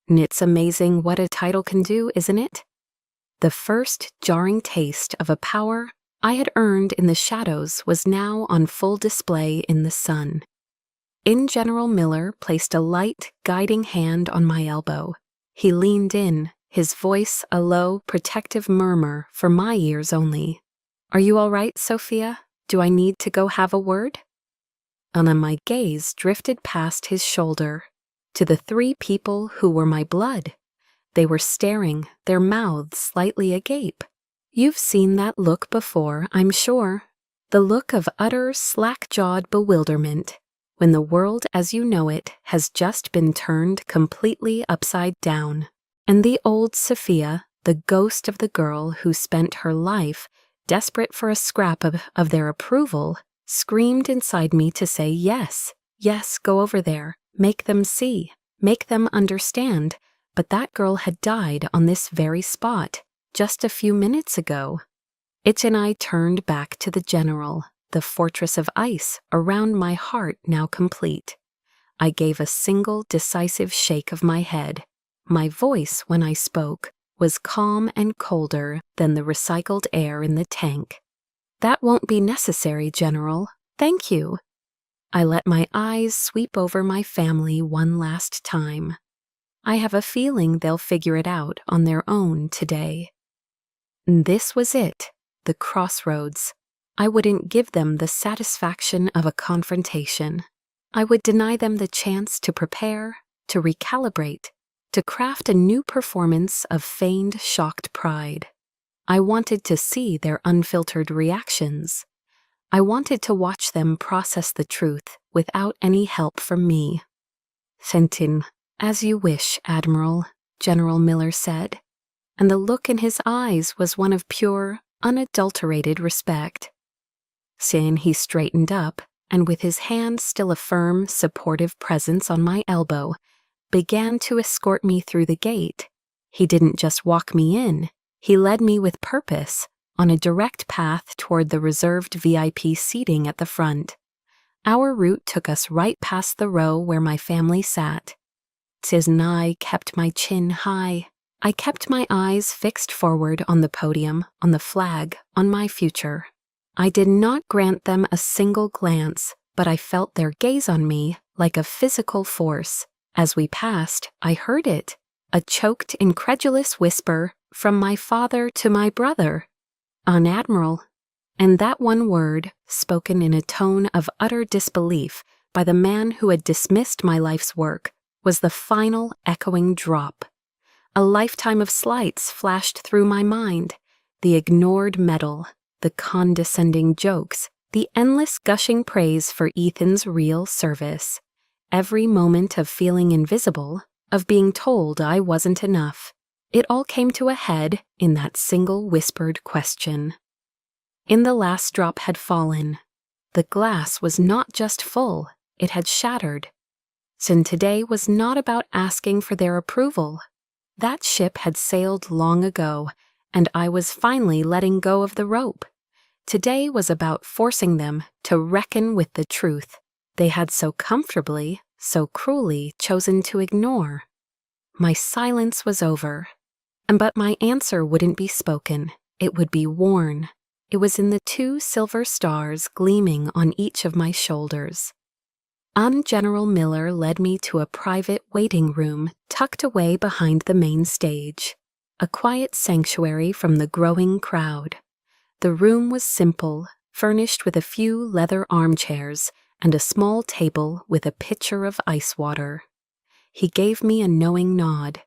It's amazing what a title can do, isn't it? The first jarring taste of a power I had earned in the shadows was now on full display in the sun. General Miller placed a light, guiding hand on my elbow. He leaned in, his voice a low, protective murmur for my ears only. "Are you all right, Sophia? Do I need to go have a word?" And then my gaze drifted past his shoulder to the 3 people who were my blood. They were staring, their mouths slightly agape. You've seen that look before, I'm sure. The look of utter, slack-jawed bewilderment, when the world as you know it has just been turned completely upside down. And the old Sophia, the ghost of the girl who spent her life desperate for a scrap of their approval, screamed inside me to say yes, yes, go over there, make them see, make them understand, but that girl had died on this very spot, just a few minutes ago. And I turned back to the general, the fortress of ice around my heart now complete. I gave a single decisive shake of my head. My voice, when I spoke, was calm and colder than the recycled air in the tank. "That won't be necessary, General. Thank you." I let my eyes sweep over my family one last time. I have a feeling they'll figure it out on their own today. This was it, the crossroads. I wouldn't give them the satisfaction of a confrontation. I would deny them the chance to prepare, to recalibrate, to craft a new performance of feigned shocked pride. I wanted to see their unfiltered reactions. I wanted to watch them process the truth without any help from me. "Fenton, as you wish, Admiral," General Miller said, and the look in his eyes was one of pure, unadulterated respect. Soon he straightened up, and with his hand still a firm, supportive presence on my elbow, began to escort me through the gate. He didn't just walk me in, he led me with purpose, on a direct path toward the reserved VIP seating at the front. Our route took us right past the row where my family sat. And I kept my chin high. I kept my eyes fixed forward on the podium, on the flag, on my future. I did not grant them a single glance, but I felt their gaze on me like a physical force. As we passed, I heard it, a choked, incredulous whisper from my father to my brother, "On Admiral." And that one word, spoken in a tone of utter disbelief by the man who had dismissed my life's work, was the final echoing drop. A lifetime of slights flashed through my mind, the ignored medal, the condescending jokes, the endless gushing praise for Ethan's real service. Every moment of feeling invisible, of being told I wasn't enough. It all came to a head in that single whispered question. In the last drop had fallen. The glass was not just full, it had shattered. So today was not about asking for their approval. That ship had sailed long ago, and I was finally letting go of the rope. Today was about forcing them to reckon with the truth they had so comfortably, so cruelly chosen to ignore. My silence was over, but my answer wouldn't be spoken. It would be worn. It was in the 2 silver stars gleaming on each of my shoulders. General Miller led me to a private waiting room tucked away behind the main stage, a quiet sanctuary from the growing crowd. The room was simple, furnished with a few leather armchairs and a small table with a pitcher of ice water. He gave me a knowing nod.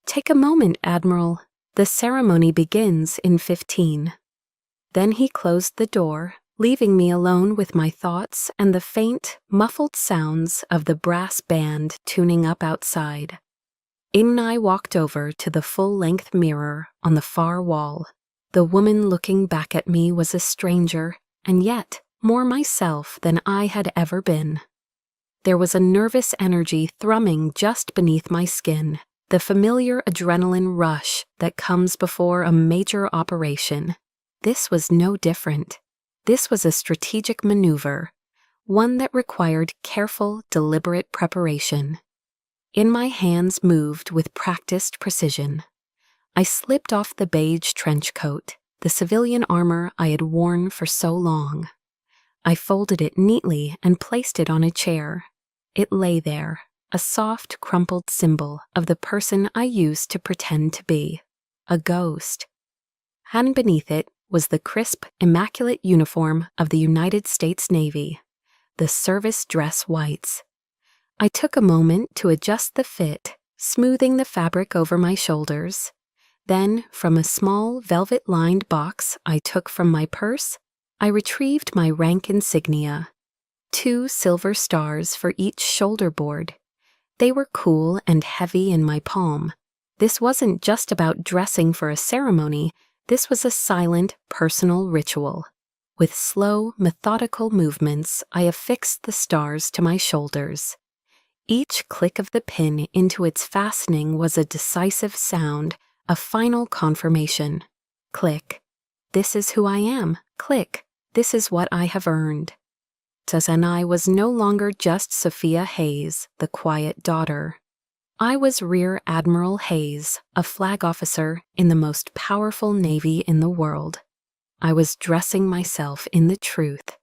"Take a moment, Admiral. The ceremony begins in 15. Then he closed the door, leaving me alone with my thoughts and the faint, muffled sounds of the brass band tuning up outside. In I walked over to the full-length mirror on the far wall. The woman looking back at me was a stranger, and yet more myself than I had ever been. There was a nervous energy thrumming just beneath my skin, the familiar adrenaline rush that comes before a major operation. This was no different. This was a strategic maneuver, one that required careful, deliberate preparation. In my hands moved with practiced precision. I slipped off the beige trench coat, the civilian armor I had worn for so long. I folded it neatly and placed it on a chair. It lay there, a soft, crumpled symbol of the person I used to pretend to be, a ghost. And beneath it was the crisp, immaculate uniform of the United States Navy, the service dress whites. I took a moment to adjust the fit, smoothing the fabric over my shoulders. Then, from a small velvet-lined box I took from my purse, I retrieved my rank insignia, 2 silver stars for each shoulder board. They were cool and heavy in my palm. This wasn't just about dressing for a ceremony. This was a silent, personal ritual. With slow, methodical movements, I affixed the stars to my shoulders. Each click of the pin into its fastening was a decisive sound, a final confirmation. Click. This is who I am. Click. This is what I have earned. And I was no longer just Sophia Hayes, the quiet daughter. I was Rear Admiral Hayes, a flag officer in the most powerful navy in the world. I was dressing myself in the truth.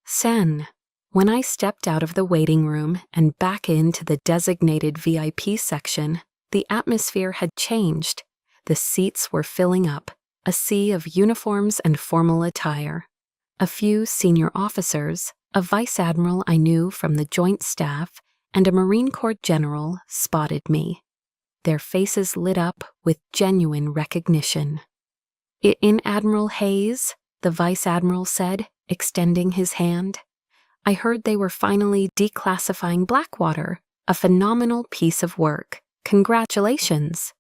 Sen. When I stepped out of the waiting room and back into the designated VIP section, the atmosphere had changed. The seats were filling up, a sea of uniforms and formal attire. A few senior officers, a vice admiral I knew from the Joint Staff, and a Marine Corps general spotted me. Their faces lit up with genuine recognition. "In Admiral Hayes," the vice admiral said, extending his hand. I heard they were finally declassifying Blackwater, a phenomenal piece of work. Congratulations.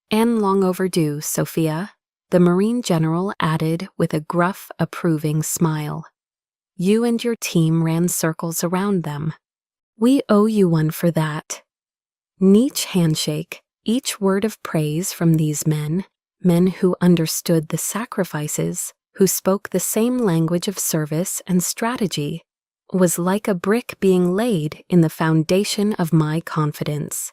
"And long overdue, Sophia," the Marine general added with a gruff, approving smile. "You and your team ran circles around them. We owe you one for that." Each handshake, each word of praise from these men who understood the sacrifices, who spoke the same language of service and strategy, was like a brick being laid in the foundation of my confidence.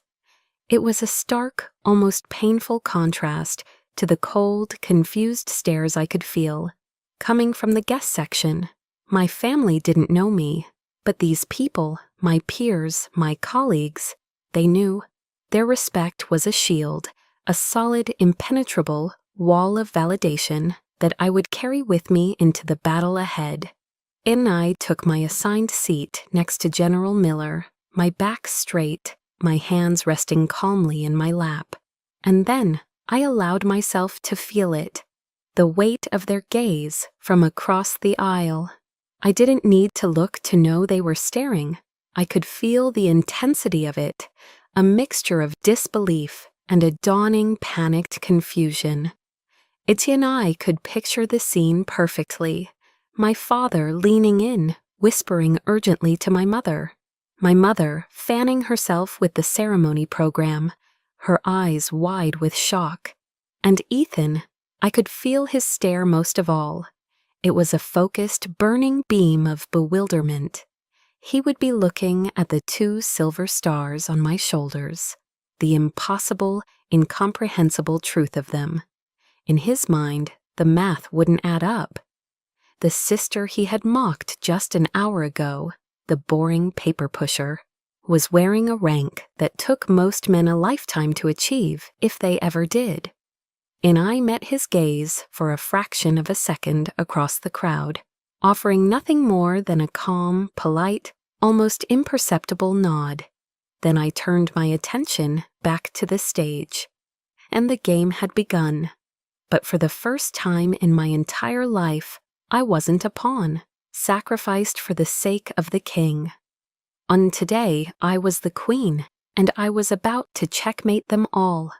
It was a stark, almost painful contrast to the cold, confused stares I could feel, coming from the guest section. My family didn't know me, But these people, my peers, my colleagues, they knew. Their respect was a shield, a solid, impenetrable wall of validation that I would carry with me into the battle ahead. In I took my assigned seat next to General Miller, my back straight, my hands resting calmly in my lap. And then I allowed myself to feel it, the weight of their gaze from across the aisle. I didn't need to look to know they were staring. I could feel the intensity of it, a mixture of disbelief and a dawning panicked confusion. Etienne and I could picture the scene perfectly. My father leaning in, whispering urgently to my mother fanning herself with the ceremony program, her eyes wide with shock. And Ethan, I could feel his stare most of all. It was a focused, burning beam of bewilderment. He would be looking at the 2 silver stars on my shoulders, the impossible, incomprehensible truth of them. In his mind, the math wouldn't add up. The sister he had mocked just an hour ago, the boring paper pusher, was wearing a rank that took most men a lifetime to achieve, if they ever did. And I met his gaze for a fraction of a second across the crowd, offering nothing more than a calm, polite, almost imperceptible nod. Then I turned my attention back to the stage. And the game had begun. But for the first time in my entire life, I wasn't a pawn, sacrificed for the sake of the king. On today, I was the queen, and I was about to checkmate them all.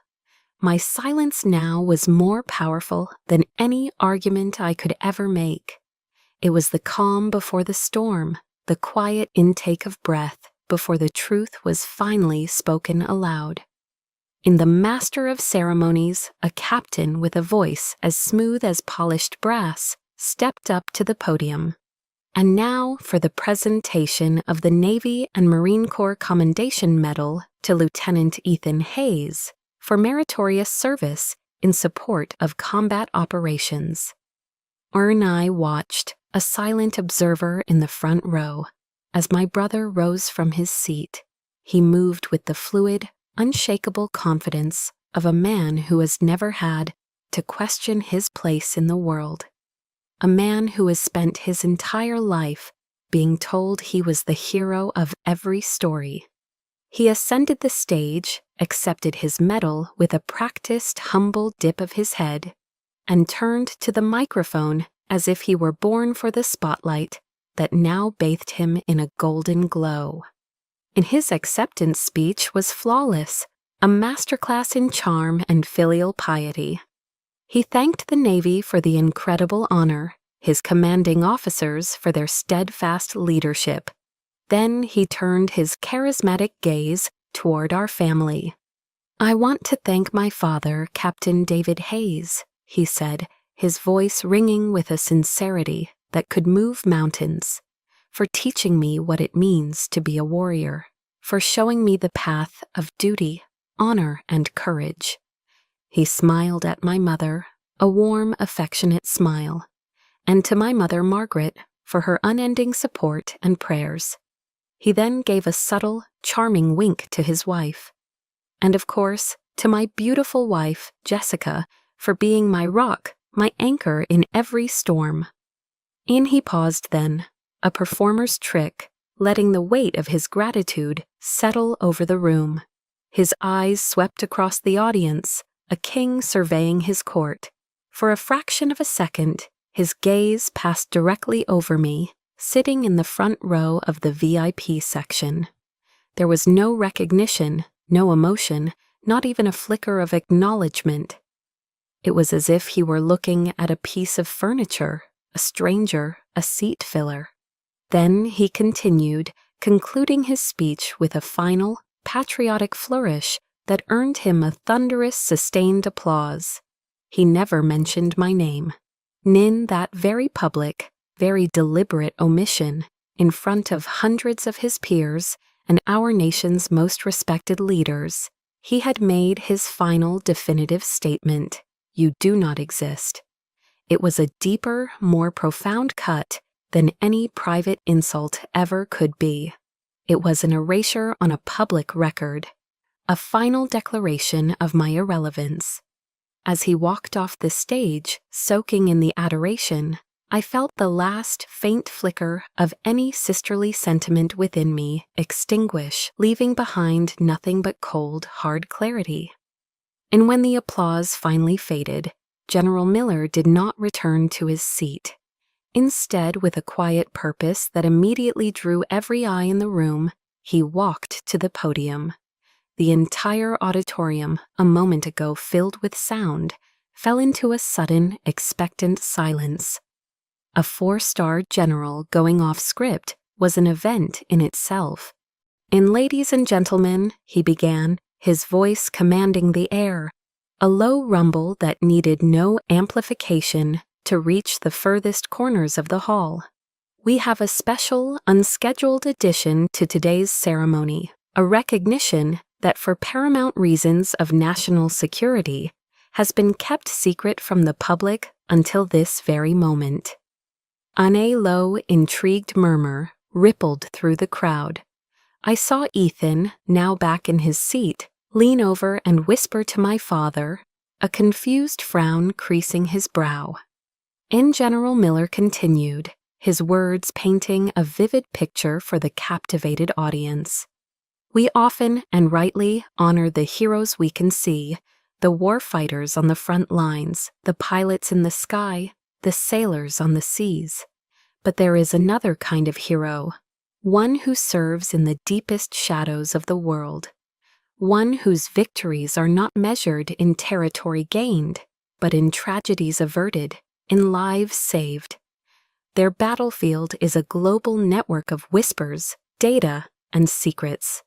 My silence now was more powerful than any argument I could ever make. It was the calm before the storm, the quiet intake of breath before the truth was finally spoken aloud. In the master of ceremonies, a captain with a voice as smooth as polished brass stepped up to the podium. And now for the presentation of the Navy and Marine Corps Commendation Medal to Lieutenant Ethan Hayes for meritorious service in support of combat operations. Ern and I watched, a silent observer in the front row, as my brother rose from his seat. He moved with the fluid, unshakable confidence of a man who has never had to question his place in the world. A man who has spent his entire life being told he was the hero of every story. He ascended the stage, accepted his medal with a practiced, humble dip of his head, and turned to the microphone as if he were born for the spotlight that now bathed him in a golden glow. And his acceptance speech was flawless, a masterclass in charm and filial piety. He thanked the Navy for the incredible honor, his commanding officers for their steadfast leadership. Then he turned his charismatic gaze toward our family. "I want to thank my father, Captain David Hayes," he said, his voice ringing with a sincerity that could move mountains, "for teaching me what it means to be a warrior, for showing me the path of duty, honor, and courage." He smiled at my mother, a warm, affectionate smile, and to my mother Margaret for her unending support and prayers. He then gave a subtle, charming wink to his wife. And of course, to my beautiful wife, Jessica, for being my rock, my anchor in every storm. And he paused then, a performer's trick, letting the weight of his gratitude settle over the room. His eyes swept across the audience, a king surveying his court. For a fraction of a second, his gaze passed directly over me, sitting in the front row of the VIP section. There was no recognition, no emotion, not even a flicker of acknowledgement. It was as if he were looking at a piece of furniture, a stranger, a seat filler. Then he continued, concluding his speech with a final, patriotic flourish that earned him a thunderous, sustained applause. He never mentioned my name. In that very public, very deliberate omission, in front of hundreds of his peers and our nation's most respected leaders, he had made his final definitive statement: "You do not exist." It was a deeper, more profound cut than any private insult ever could be. It was an erasure on a public record, a final declaration of my irrelevance. As he walked off the stage, soaking in the adoration, I felt the last faint flicker of any sisterly sentiment within me extinguish, leaving behind nothing but cold, hard clarity. And when the applause finally faded, General Miller did not return to his seat. Instead, with a quiet purpose that immediately drew every eye in the room, he walked to the podium. The entire auditorium, a moment ago filled with sound, fell into a sudden, expectant silence. A 4-star general going off script was an event in itself. "And ladies and gentlemen," he began, his voice commanding the air, a low rumble that needed no amplification to reach the furthest corners of the hall. "We have a special, unscheduled addition to today's ceremony, a recognition that for paramount reasons of national security has been kept secret from the public until this very moment." A low, intrigued murmur rippled through the crowd. I saw Ethan, now back in his seat, lean over and whisper to my father, a confused frown creasing his brow. And General Miller continued, his words painting a vivid picture for the captivated audience. "We often and rightly honor the heroes we can see, the war fighters on the front lines, the pilots in the sky, the sailors on the seas. But there is another kind of hero, one who serves in the deepest shadows of the world, one whose victories are not measured in territory gained, but in tragedies averted, in lives saved. Their battlefield is a global network of whispers, data, and secrets."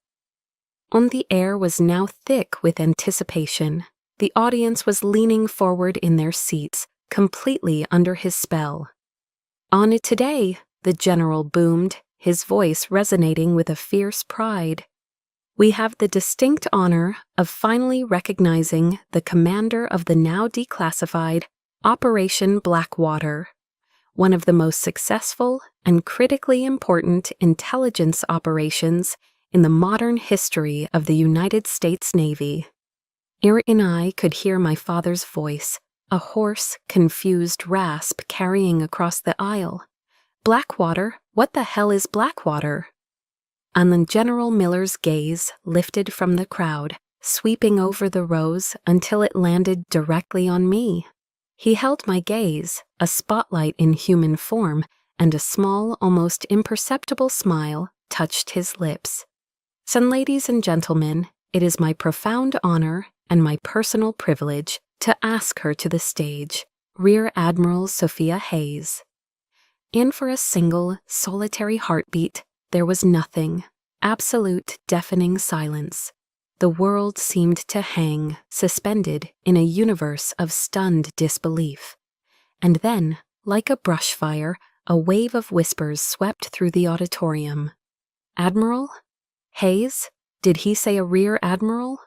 On the air was now thick with anticipation. The audience was leaning forward in their seats, completely under his spell. "On it today," the general boomed, his voice resonating with a fierce pride. "We have the distinct honor of finally recognizing the commander of the now declassified Operation Blackwater, one of the most successful and critically important intelligence operations in the modern history of the United States Navy." Eric and I could hear my father's voice, a hoarse, confused rasp carrying across the aisle. "Blackwater? What the hell is Blackwater?" And then General Miller's gaze lifted from the crowd, sweeping over the rows until it landed directly on me. He held my gaze, a spotlight in human form, and a small, almost imperceptible smile touched his lips. "So, ladies and gentlemen, it is my profound honor and my personal privilege to ask her to the stage, Rear Admiral Sophia Hayes." And for a single, solitary heartbeat, there was nothing, absolute, deafening silence. The world seemed to hang, suspended in a universe of stunned disbelief. And then, like a brush fire, a wave of whispers swept through the auditorium. "Admiral? Hayes? Did he say a rear admiral?"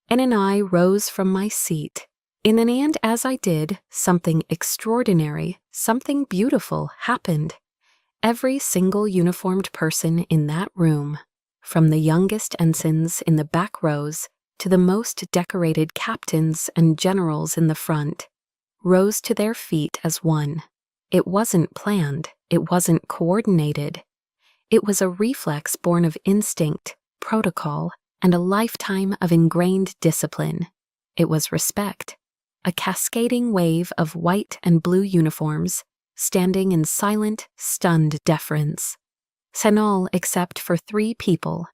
And I rose from my seat. And as I did, something extraordinary, something beautiful happened. Every single uniformed person in that room, from the youngest ensigns in the back rows to the most decorated captains and generals in the front, rose to their feet as one. It wasn't planned, it wasn't coordinated. It was a reflex born of instinct, protocol, and a lifetime of ingrained discipline. It was respect, a cascading wave of white and blue uniforms, standing in silent, stunned deference. All except for 3 people.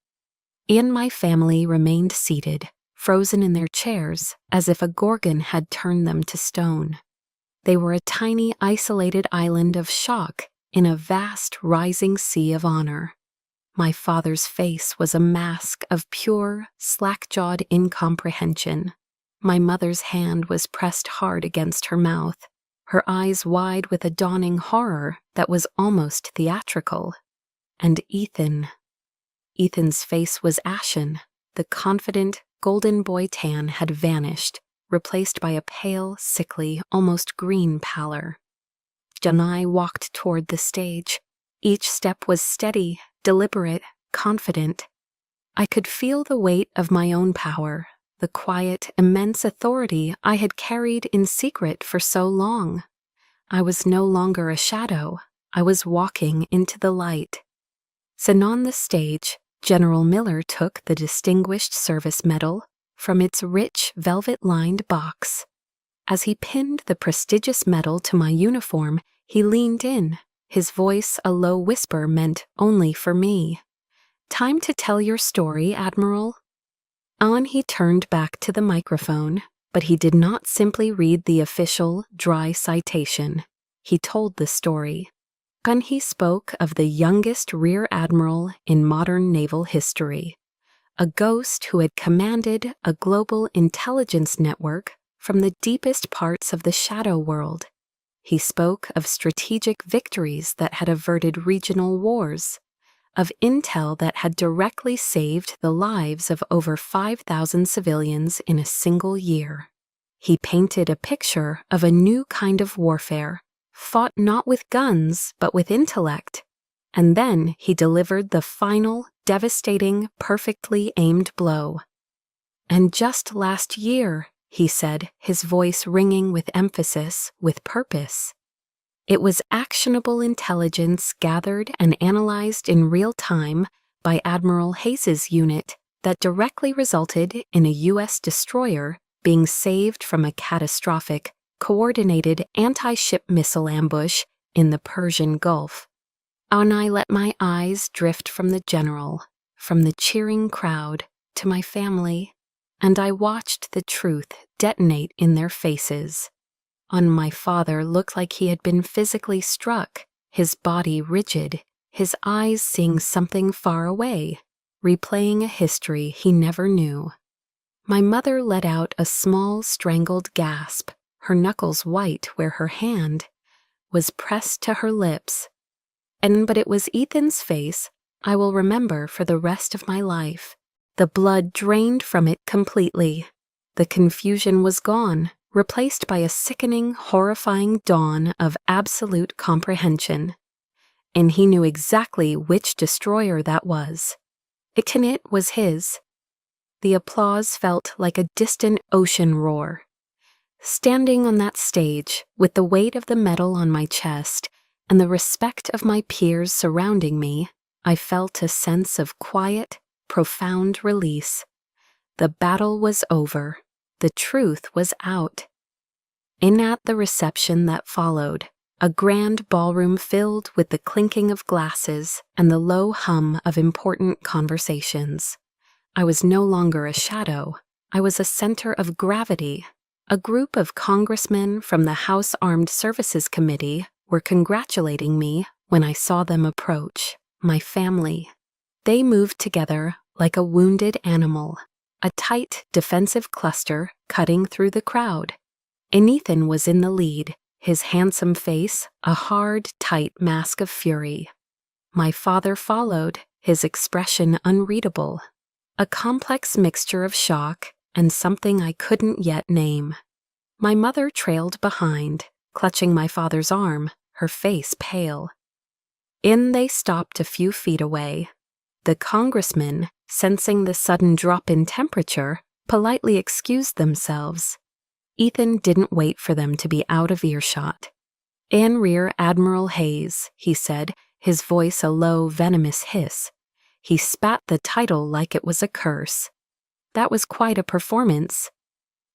And my family remained seated, frozen in their chairs, as if a gorgon had turned them to stone. They were a tiny, isolated island of shock in a vast, rising sea of honor. My father's face was a mask of pure, slack-jawed incomprehension. My mother's hand was pressed hard against her mouth, her eyes wide with a dawning horror that was almost theatrical. And Ethan's face was ashen. The confident, golden boy tan had vanished, replaced by a pale, sickly, almost green pallor. and I walked toward the stage. Each step was steady, deliberate, confident. I could feel the weight of my own power, the quiet, immense authority I had carried in secret for so long. I was no longer a shadow. I was walking into the light. And on the stage, General Miller took the Distinguished Service Medal from its rich, velvet-lined box. As he pinned the prestigious medal to my uniform, he leaned in, his voice a low whisper meant only for me. "Time to tell your story, Admiral." On he turned back to the microphone, but he did not simply read the official, dry citation. He told the story. And he spoke of the youngest rear admiral in modern naval history, a ghost who had commanded a global intelligence network from the deepest parts of the shadow world. He spoke of strategic victories that had averted regional wars, of intel that had directly saved the lives of over 5,000 civilians in a single year. He painted a picture of a new kind of warfare, fought not with guns but with intellect. And then he delivered the final, devastating, perfectly aimed blow. "And just last year," he said, his voice ringing with emphasis, with purpose. "It was actionable intelligence gathered and analyzed in real time by Admiral Hayes's unit that directly resulted in a U.S. destroyer being saved from a catastrophic, coordinated anti-ship missile ambush in the Persian Gulf." And I let my eyes drift from the general, from the cheering crowd, to my family, and I watched the truth detonate in their faces. My father looked like he had been physically struck, his body rigid, his eyes seeing something far away, replaying a history he never knew. My mother let out a small, strangled gasp, her knuckles white where her hand was pressed to her lips. But it was Ethan's face I will remember for the rest of my life. The blood drained from it completely. The confusion was gone, replaced by a sickening, horrifying dawn of absolute comprehension. And he knew exactly which destroyer that was. It was his. The applause felt like a distant ocean roar. Standing on that stage, with the weight of the medal on my chest and the respect of my peers surrounding me, I felt a sense of quiet, profound release. The battle was over. The truth was out. At the reception that followed, a grand ballroom filled with the clinking of glasses and the low hum of important conversations. I was no longer a shadow. I was a center of gravity. A group of congressmen from the House Armed Services Committee were congratulating me when I saw them approach, my family. They moved together like a wounded animal, a tight, defensive cluster cutting through the crowd. Ethan was in the lead, his handsome face a hard, tight mask of fury. My father followed, his expression unreadable, a complex mixture of shock and something I couldn't yet name. My mother trailed behind, clutching my father's arm, her face pale. They stopped a few feet away. The congressmen, sensing the sudden drop in temperature, politely excused themselves. Ethan didn't wait for them to be out of earshot. "Rear Admiral Hayes," he said, his voice a low, venomous hiss. He spat the title like it was a curse. That was quite a performance.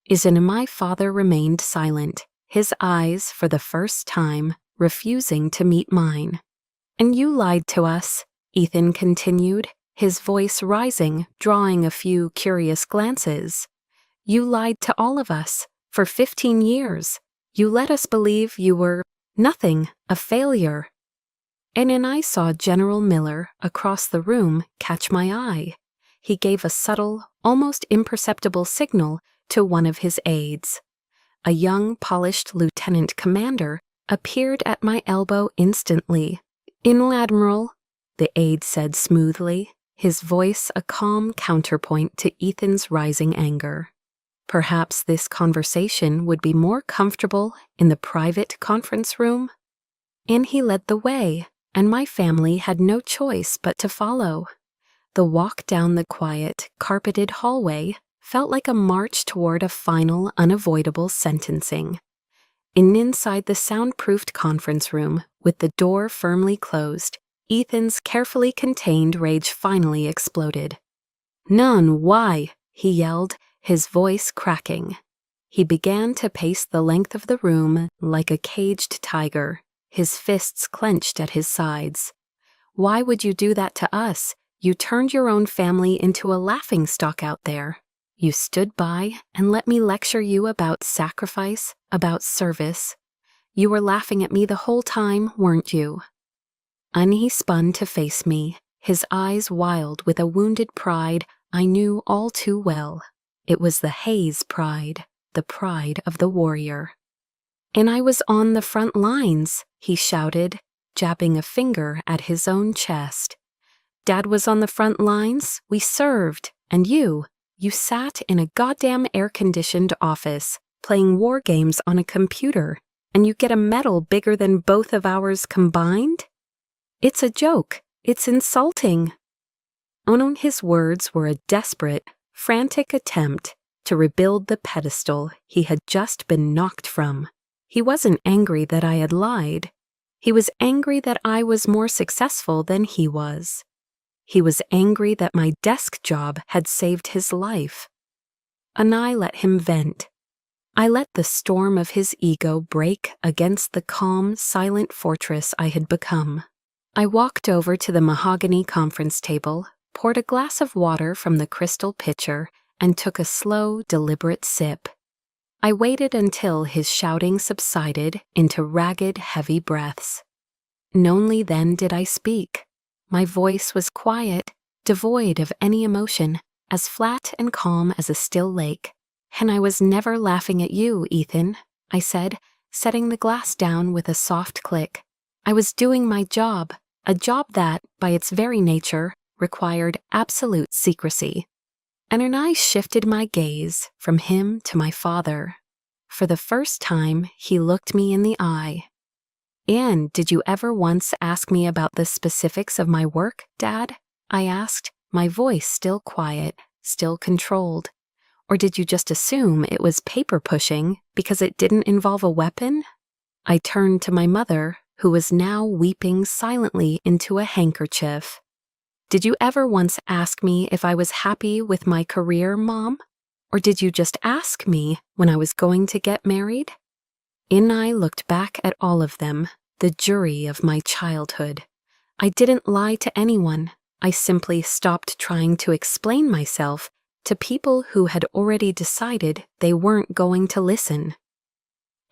My father remained silent, his eyes, for the first time, refusing to meet mine. "And you lied to us," Ethan continued, his voice rising, drawing a few curious glances. "You lied to all of us, for 15 years. You let us believe you were nothing, a failure." And I saw General Miller, across the room, catch my eye. He gave a subtle, almost imperceptible signal to one of his aides. A young, polished lieutenant commander appeared at my elbow instantly. "Admiral," the aide said smoothly, his voice a calm counterpoint to Ethan's rising anger. Perhaps this conversation would be more comfortable in the private conference room? In he led the way, and my family had no choice but to follow. The walk down the quiet, carpeted hallway felt like a march toward a final, unavoidable sentencing. Inside the soundproofed conference room, with the door firmly closed, Ethan's carefully contained rage finally exploded. "None, why?" he yelled, his voice cracking. He began to pace the length of the room like a caged tiger, his fists clenched at his sides. "Why would you do that to us? You turned your own family into a laughingstock out there. You stood by and let me lecture you about sacrifice, about service. You were laughing at me the whole time, weren't you?" And he spun to face me, his eyes wild with a wounded pride I knew all too well. It was the Hayes pride, the pride of the warrior. "And I was on the front lines," he shouted, jabbing a finger at his own chest. "Dad was on the front lines, we served, and you sat in a goddamn air-conditioned office, playing war games on a computer, and you get a medal bigger than both of ours combined? It's a joke. It's insulting." His words were a desperate, frantic attempt to rebuild the pedestal he had just been knocked from. He wasn't angry that I had lied. He was angry that I was more successful than he was. He was angry that my desk job had saved his life. And I let him vent. I let the storm of his ego break against the calm, silent fortress I had become. I walked over to the mahogany conference table, poured a glass of water from the crystal pitcher, and took a slow, deliberate sip. I waited until his shouting subsided into ragged, heavy breaths. And only then did I speak. My voice was quiet, devoid of any emotion, as flat and calm as a still lake. "And I was never laughing at you, Ethan," I said, setting the glass down with a soft click. "I was doing my job, a job that, by its very nature, required absolute secrecy." And I shifted my gaze from him to my father. For the first time, he looked me in the eye. "And did you ever once ask me about the specifics of my work, Dad?" I asked, my voice still quiet, still controlled. "Or did you just assume it was paper pushing because it didn't involve a weapon?" I turned to my mother, who was now weeping silently into a handkerchief. "Did you ever once ask me if I was happy with my career, Mom? Or did you just ask me when I was going to get married?" I looked back at all of them, the jury of my childhood. I didn't lie to anyone. I simply stopped trying to explain myself to people who had already decided they weren't going to listen.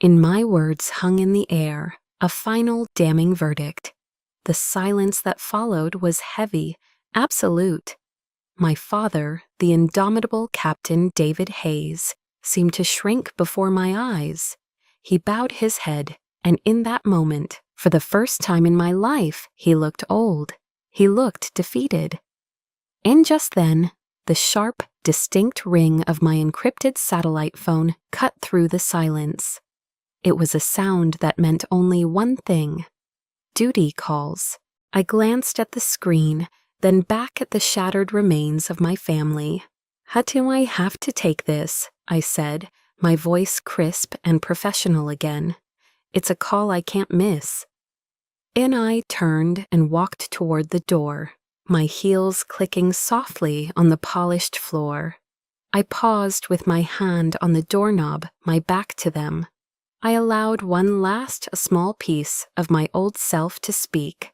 My words hung in the air, a final damning verdict. The silence that followed was heavy, absolute. My father, the indomitable Captain David Hayes, seemed to shrink before my eyes. He bowed his head, and in that moment, for the first time in my life, he looked old. He looked defeated. And just then, the sharp, distinct ring of my encrypted satellite phone cut through the silence. It was a sound that meant only one thing: duty calls. I glanced at the screen, then back at the shattered remains of my family. "How do I have to take this?" I said, my voice crisp and professional again. "It's a call I can't miss." I turned and walked toward the door, my heels clicking softly on the polished floor. I paused with my hand on the doorknob, my back to them. I allowed one last small piece of my old self to speak.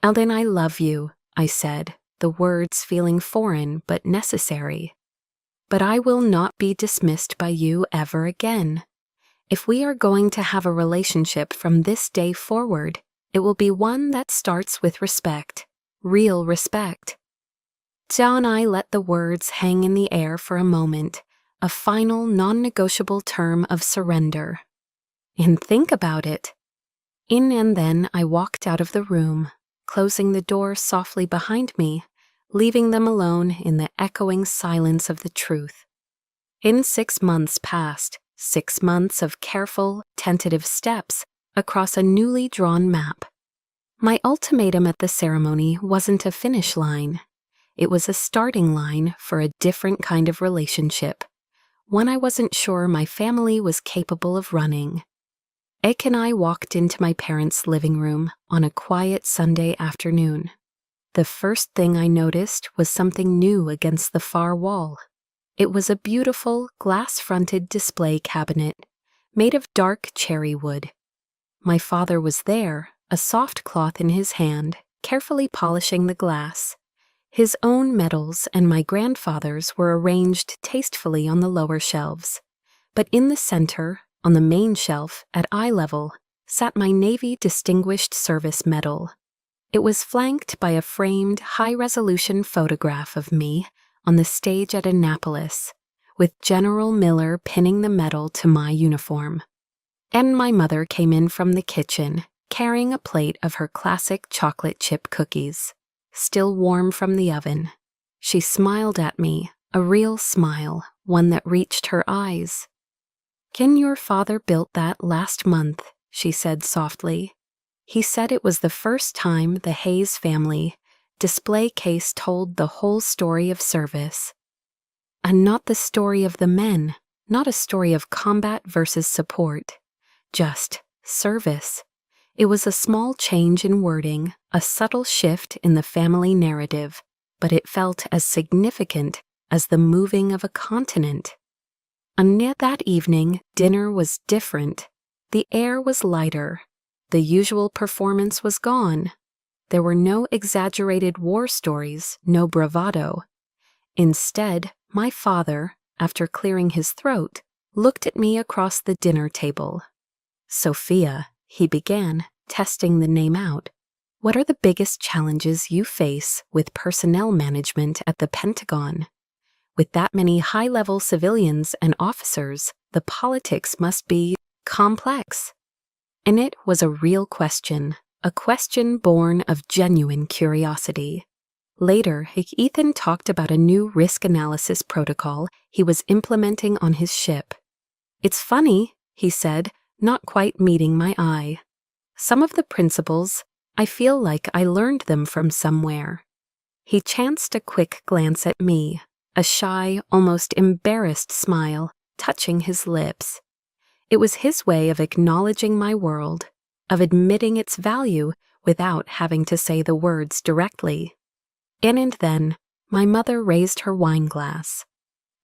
"Eldon, I love you," I said, the words feeling foreign but necessary. "But I will not be dismissed by you ever again. If we are going to have a relationship from this day forward, it will be one that starts with respect, real respect." John and I let the words hang in the air for a moment, a final non-negotiable term of surrender. And think about it. And then I walked out of the room, closing the door softly behind me, leaving them alone in the echoing silence of the truth. 6 months passed, 6 months of careful, tentative steps across a newly drawn map. My ultimatum at the ceremony wasn't a finish line. It was a starting line for a different kind of relationship, one I wasn't sure my family was capable of running. Ek and I walked into my parents' living room on a quiet Sunday afternoon. The first thing I noticed was something new against the far wall. It was a beautiful, glass-fronted display cabinet made of dark cherry wood. My father was there, a soft cloth in his hand, carefully polishing the glass. His own medals and my grandfather's were arranged tastefully on the lower shelves. But in the center, on the main shelf, at eye level, sat my Navy Distinguished Service Medal. It was flanked by a framed, high-resolution photograph of me on the stage at Annapolis, with General Miller pinning the medal to my uniform. And my mother came in from the kitchen, carrying a plate of her classic chocolate chip cookies, still warm from the oven. She smiled at me, a real smile, one that reached her eyes. "Ken, your father built that last month," she said softly. "He said it was the first time the Hayes family display case told the whole story of service. And not the story of the men, not a story of combat versus support, just service. It was a small change in wording, a subtle shift in the family narrative, but it felt as significant as the moving of a continent." And yet that evening, dinner was different. The air was lighter. The usual performance was gone. There were no exaggerated war stories, no bravado. Instead, my father, after clearing his throat, looked at me across the dinner table. "Sophia," he began, testing the name out, "what are the biggest challenges you face with personnel management at the Pentagon? With that many high-level civilians and officers, the politics must be complex." And it was a real question, a question born of genuine curiosity. Later, Ethan talked about a new risk analysis protocol he was implementing on his ship. "It's funny," he said, not quite meeting my eye. "Some of the principles, I feel like I learned them from somewhere." He chanced a quick glance at me, a shy, almost embarrassed smile touching his lips. It was his way of acknowledging my world, of admitting its value without having to say the words directly. And then, my mother raised her wine glass.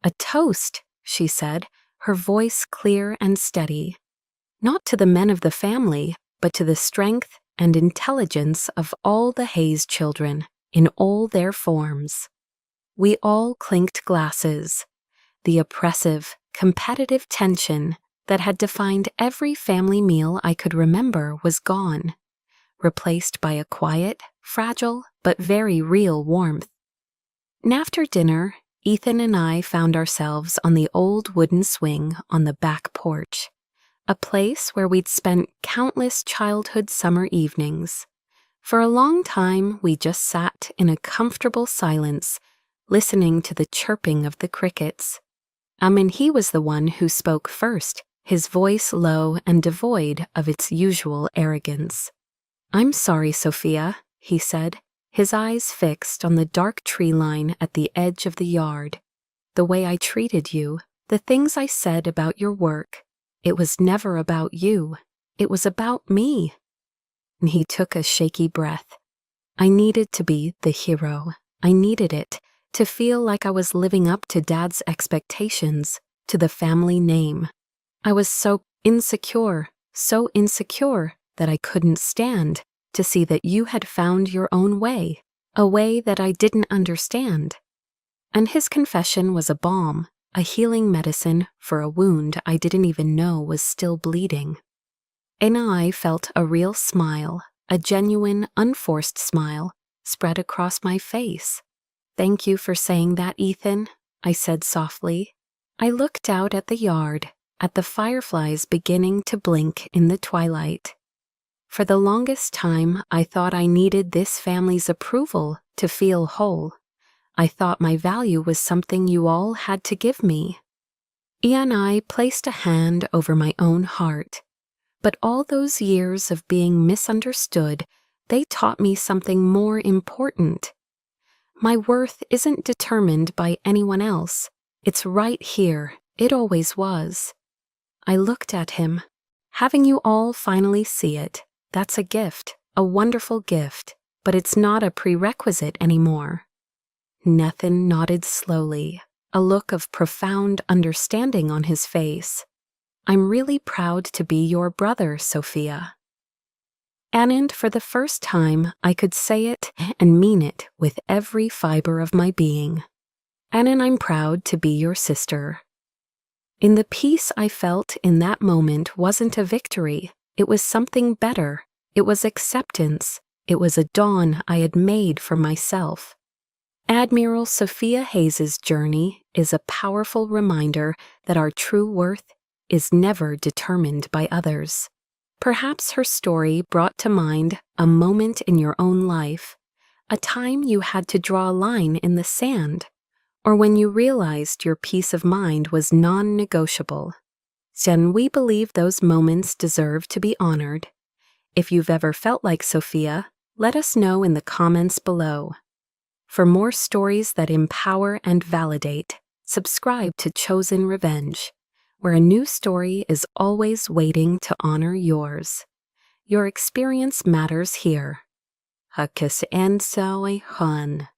"A toast," she said, her voice clear and steady. "Not to the men of the family, but to the strength and intelligence of all the Hayes children, in all their forms." We all clinked glasses. The oppressive, competitive tension that had defined every family meal I could remember was gone, replaced by a quiet, fragile, but very real warmth. And after dinner, Ethan and I found ourselves on the old wooden swing on the back porch, a place where we'd spent countless childhood summer evenings. For a long time, we just sat in a comfortable silence, listening to the chirping of the crickets. And he was the one who spoke first, his voice low and devoid of its usual arrogance. "I'm sorry, Sophia," he said, his eyes fixed on the dark tree line at the edge of the yard. "The way I treated you, the things I said about your work, it was never about you. It was about me." And he took a shaky breath. I needed to be the hero. I needed it, to feel like I was living up to Dad's expectations, to the family name. I was so insecure that I couldn't stand to see that you had found your own way, a way that I didn't understand. And his confession was a balm, a healing medicine for a wound I didn't even know was still bleeding. And I felt a real smile, a genuine, unforced smile, spread across my face. "Thank you for saying that, Ethan," I said softly. I looked out at the yard, at the fireflies beginning to blink in the twilight. For the longest time, I thought I needed this family's approval to feel whole. I thought my value was something you all had to give me. And I placed a hand over my own heart. But all those years of being misunderstood, they taught me something more important. My worth isn't determined by anyone else. It's right here. It always was. I looked at him. Having you all finally see it, that's a gift, a wonderful gift, but it's not a prerequisite anymore. Nathan nodded slowly, a look of profound understanding on his face. I'm really proud to be your brother, Sophia. And for the first time, I could say it and mean it with every fiber of my being. And I'm proud to be your sister. In the peace I felt in that moment wasn't a victory. It was something better. It was acceptance. It was a dawn I had made for myself. Admiral Sophia Hayes's journey is a powerful reminder that our true worth is never determined by others. Perhaps her story brought to mind a moment in your own life, a time you had to draw a line in the sand, or when you realized your peace of mind was non-negotiable. Then we believe those moments deserve to be honored. If you've ever felt like Sophia, let us know in the comments below. For more stories that empower and validate, subscribe to Chosen Revenge, where a new story is always waiting to honor yours. Your experience matters here. Hakis Ensoi Han.